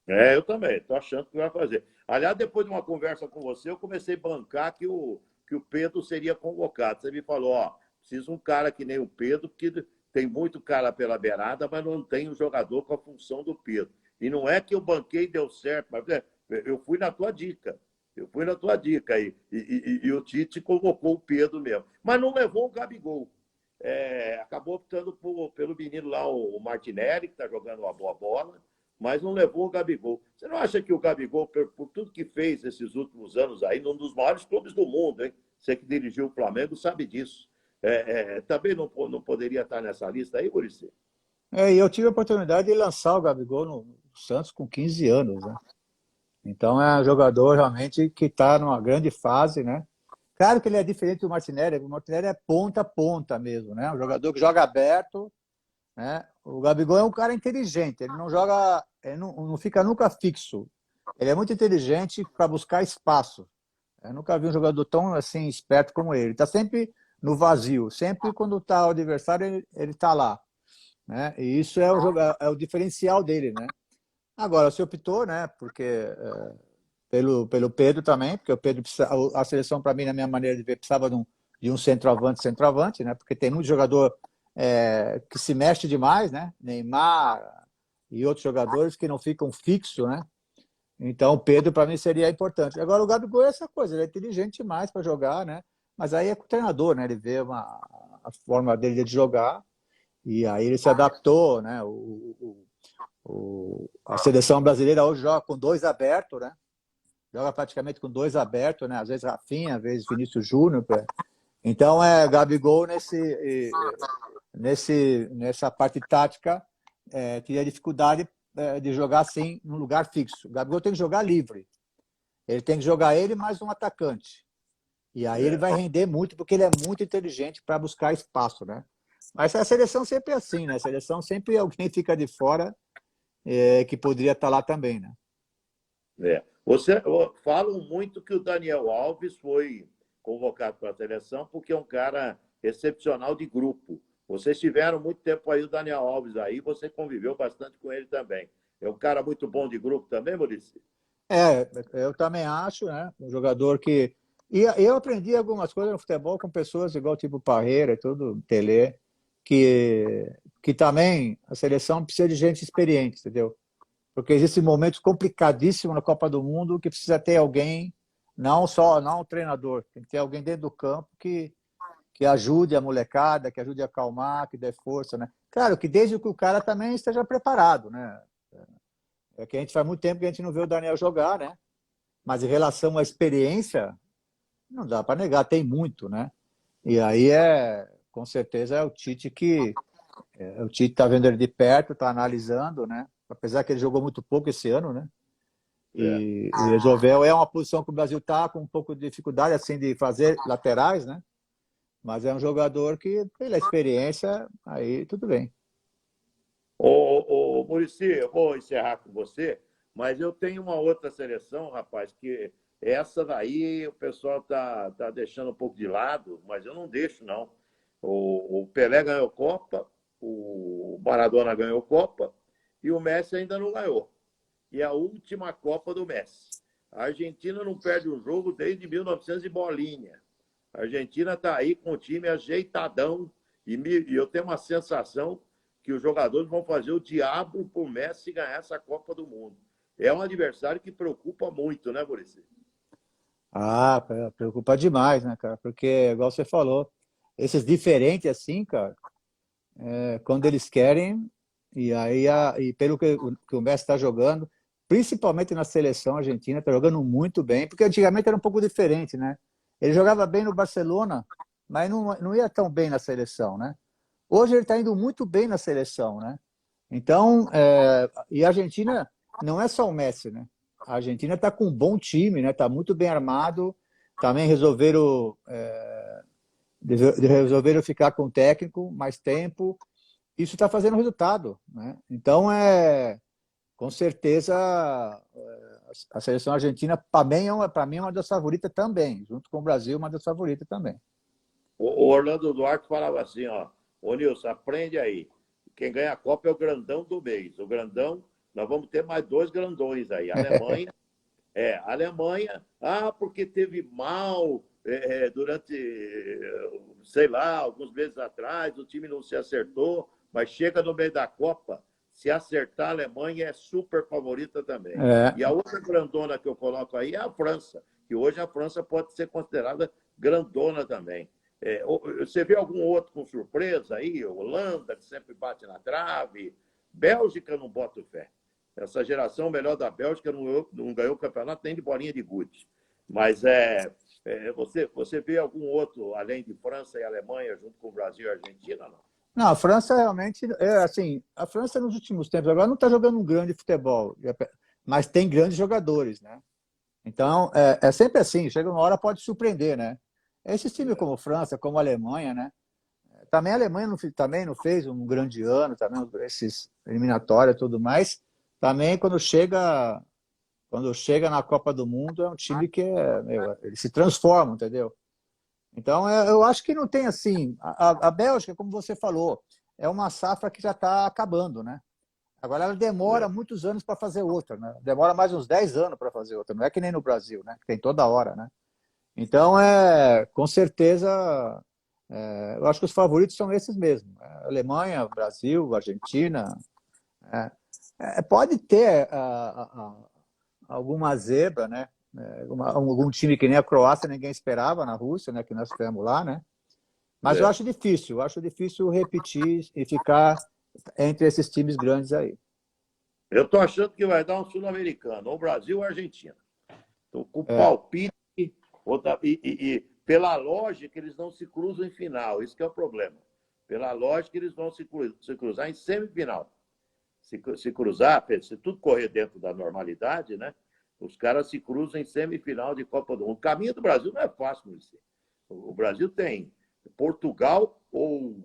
Eu também, estou achando que vai fazer. Aliás, depois de uma conversa com você, eu comecei a bancar que o Pedro seria convocado. Você me falou, precisa um cara que nem o Pedro, porque tem muito cara pela beirada, mas não tem um jogador com a função do Pedro. E não é que eu banquei e deu certo, mas eu fui na tua dica. Eu fui na tua dica aí. E o Tite convocou o Pedro mesmo. Mas não levou o Gabigol. Acabou optando pelo menino lá, o Martinelli, que está jogando uma boa bola, mas não levou o Gabigol. Você não acha que o Gabigol, por tudo que fez esses últimos anos aí, num dos maiores clubes do mundo, hein? Você que dirigiu o Flamengo sabe disso. Também não poderia estar nessa lista aí, Muricy? E eu tive a oportunidade de lançar o Gabigol no Santos com 15 anos, né? Então é um jogador realmente que está numa grande fase, né? Claro que ele é diferente do Martinelli. O Martinelli é ponta a ponta mesmo, né? Um jogador que joga aberto, né? O Gabigol é um cara inteligente. Ele não joga, ele não fica nunca fixo. Ele é muito inteligente para buscar espaço. Eu nunca vi um jogador tão assim esperto como ele. Ele está sempre no vazio. Sempre quando está o adversário ele está lá, né? E isso é o diferencial dele, né? Agora, você optou, né? Porque pelo Pedro também, porque o Pedro a seleção, para mim, na minha maneira de ver, precisava de um centroavante, né? Porque tem muito jogador que se mexe demais, né? Neymar e outros jogadores que não ficam fixos, né? Então, o Pedro, para mim, seria importante. Agora, o Gabigol é essa coisa, ele é inteligente demais para jogar, né? Mas aí é com o treinador, né? Ele vê a forma dele de jogar e aí ele se adaptou, né? A seleção brasileira hoje joga com dois abertos, né? Joga praticamente com dois abertos, né? Às vezes Rafinha, às vezes Vinícius Júnior. Então, Gabigol nessa parte tática teria dificuldade de jogar assim num lugar fixo. O Gabigol tem que jogar livre. Ele tem que jogar ele mais um atacante. E aí ele vai render muito, porque ele é muito inteligente para buscar espaço, né? Mas a seleção sempre é assim, né? A seleção sempre alguém fica de fora que poderia estar lá também, né? Falam muito que o Daniel Alves foi convocado para a seleção porque é um cara excepcional de grupo. Vocês tiveram muito tempo aí o Daniel Alves aí, você conviveu bastante com ele também. É um cara muito bom de grupo também, Maurício? Eu também acho, né? Um jogador que... E eu aprendi algumas coisas no futebol com pessoas igual tipo Parreira e tudo, Telê, que também a seleção precisa de gente experiente, entendeu? Porque existem momentos complicadíssimos na Copa do Mundo que precisa ter alguém, não o treinador, tem que ter alguém dentro do campo que ajude a molecada, que ajude a acalmar, que dê força, né? Claro que desde que o cara também esteja preparado, né? É que a gente faz muito tempo que a gente não vê o Daniel jogar, né? Mas em relação à experiência, não dá para negar, tem muito, né? E aí com certeza é o Tite o Tite está vendo ele de perto, está analisando, né? Apesar que ele jogou muito pouco esse ano, né? E resolveu, é uma posição que o Brasil está com um pouco de dificuldade assim de fazer laterais, né? Mas é um jogador que, pela experiência, aí tudo bem. Muricy, eu vou encerrar com você, mas eu tenho uma outra seleção, rapaz, que essa daí o pessoal tá deixando um pouco de lado, mas eu não deixo, não. O Pelé ganhou Copa, o Maradona ganhou Copa e o Messi ainda não ganhou. E a última Copa do Messi. A Argentina não perde um jogo desde 1900 e bolinha. A Argentina está aí com o time ajeitadão E eu tenho uma sensação que os jogadores vão fazer o diabo por Messi ganhar essa Copa do Mundo. É um adversário que preocupa muito, né, Muricy? Ah, preocupa demais, né, cara? Porque, igual você falou, esses diferentes assim, cara, quando eles querem, e aí, e pelo que o Messi está jogando, principalmente na seleção argentina, está jogando muito bem, porque antigamente era um pouco diferente, né? Ele jogava bem no Barcelona, mas não ia tão bem na seleção, né? Hoje ele está indo muito bem na seleção, né? Então, e a Argentina não é só o Messi, né? A Argentina está com um bom time, né? Está muito bem armado. Também resolveram ficar com o técnico mais tempo. Isso está fazendo resultado, né? Então, com certeza, a seleção argentina, para mim, é uma das favoritas também. Junto com o Brasil, uma das favoritas também. O Orlando Duarte falava assim, ó, ô Nilson, aprende aí. Quem ganha a Copa é o grandão do mês. O grandão, nós vamos ter mais 2 grandões aí. A Alemanha, porque teve mal durante, sei lá, alguns meses atrás, o time não se acertou, mas chega no meio da Copa, se acertar a Alemanha é super favorita também. E a outra grandona que eu coloco aí é a França, que hoje a França pode ser considerada grandona também. Você vê algum outro com surpresa aí? Holanda, que sempre bate na trave. Bélgica, não boto fé. Essa geração melhor da Bélgica não ganhou o campeonato nem de bolinha de gude. Mas você vê algum outro, além de França e Alemanha, junto com o Brasil e a Argentina, não? Não, a França realmente, assim, a França nos últimos tempos agora não está jogando um grande futebol, mas tem grandes jogadores, né? Então, é sempre assim, chega uma hora pode surpreender, né? Esses times como França, como Alemanha, né? Também a Alemanha também não fez um grande ano, também esses eliminatórios e tudo mais. Também quando chega na Copa do Mundo é um time que ele se transforma, entendeu? Então eu acho que não tem assim. A Bélgica, como você falou, é uma safra que já está acabando, né? Agora ela demora muitos anos para fazer outra, né? Demora mais uns 10 anos para fazer outra. Não é que nem no Brasil, né? Que tem toda hora, né? Então, com certeza, eu acho que os favoritos são esses mesmo. Alemanha, Brasil, Argentina. Pode ter alguma zebra, né? Algum time que nem a Croácia ninguém esperava na Rússia, né? Que nós tivemos lá, né? Mas eu acho difícil repetir e ficar entre esses times grandes aí. Eu estou achando que vai dar um sul-americano, ou Brasil ou Argentina. Então, com palpite, e pela lógica, eles não se cruzam em final. Isso que é o problema. Pela lógica, eles vão se cruzar em semifinal. Se cruzar, se tudo correr dentro da normalidade, né? Os caras se cruzam em semifinal de Copa do Mundo. O caminho do Brasil não é fácil, Muricy. O Brasil tem Portugal ou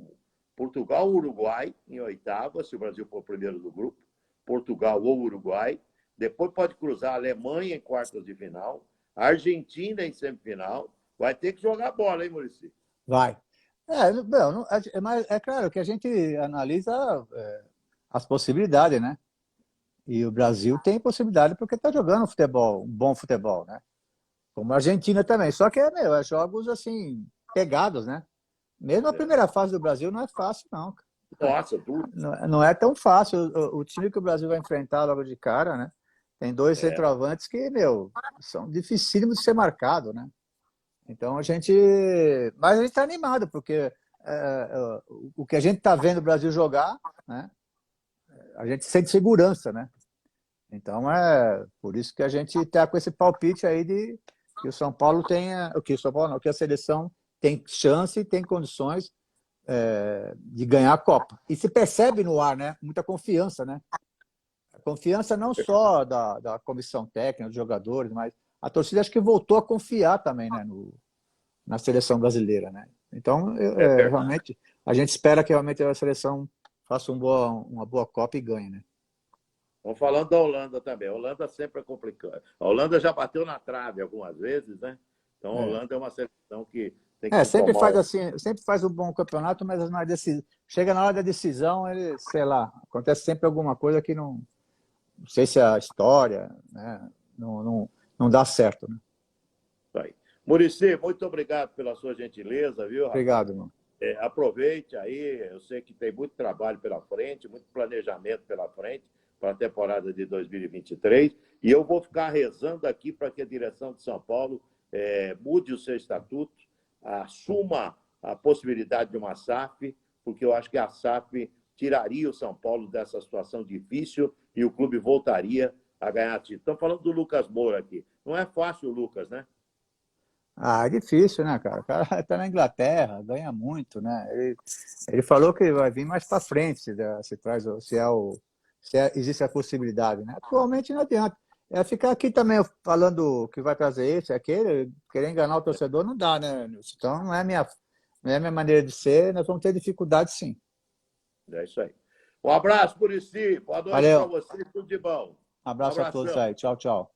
Uruguai em oitava, se o Brasil for o primeiro do grupo. Portugal ou Uruguai. Depois pode cruzar a Alemanha em quartas de final. A Argentina em semifinal. Vai ter que jogar bola, hein, Muricy? Vai. Mas é claro que a gente analisa as possibilidades, né? E o Brasil tem possibilidade porque está jogando futebol, um bom futebol, né? Como a Argentina também. Só que é jogos assim, pegados, né? Mesmo a primeira fase do Brasil não é fácil, não. Nossa, duro. Não é tão fácil. O time que o Brasil vai enfrentar logo de cara, né? Tem 2 centroavantes que, são dificílimos de ser marcado, né? Então mas a gente está animado, porque o que a gente está vendo o Brasil jogar, né? A gente sente segurança, né? Então por isso que a gente está com esse palpite aí de que o São Paulo tenha, que o São Paulo não, que a seleção tem chance e tem condições de ganhar a Copa. E se percebe no ar, né? Muita confiança, né? A confiança não só da comissão técnica, dos jogadores, mas a torcida acho que voltou a confiar também, né? Na seleção brasileira, né? Então, realmente, a gente espera que realmente a seleção faça uma boa Copa e ganhe, né? Vamos falando da Holanda também. A Holanda sempre é complicada. A Holanda já bateu na trave algumas vezes, né? Então, a Holanda é uma seleção que tem que sempre faz assim, sempre faz um bom campeonato, mas chega na hora da decisão, ele, sei lá, acontece sempre alguma coisa que não sei se é a história, né? Não dá certo, né? Muricy, muito obrigado pela sua gentileza, viu, rapaz? Obrigado, irmão. aproveite aí, eu sei que tem muito trabalho pela frente, muito planejamento pela frente para a temporada de 2023, e eu vou ficar rezando aqui para que a direção de São Paulo mude o seu estatuto, assuma a possibilidade de uma SAF, porque eu acho que a SAF tiraria o São Paulo dessa situação difícil e o clube voltaria a ganhar título. Estamos falando do Lucas Moura aqui. Não é fácil o Lucas, né? Ah, é difícil, né, cara? O cara está na Inglaterra, ganha muito, né? Ele falou que vai vir mais para frente se existe a possibilidade, né? Atualmente não adianta. Ficar aqui também falando que vai trazer esse, aquele, querer enganar o torcedor não dá, né, Nilson? Então não é minha maneira de ser, nós vamos ter dificuldade sim. É isso aí. Um abraço, Muricy. Boa noite para Valeu. você, tudo de bom. Um abraço a todos aí. Tchau, tchau.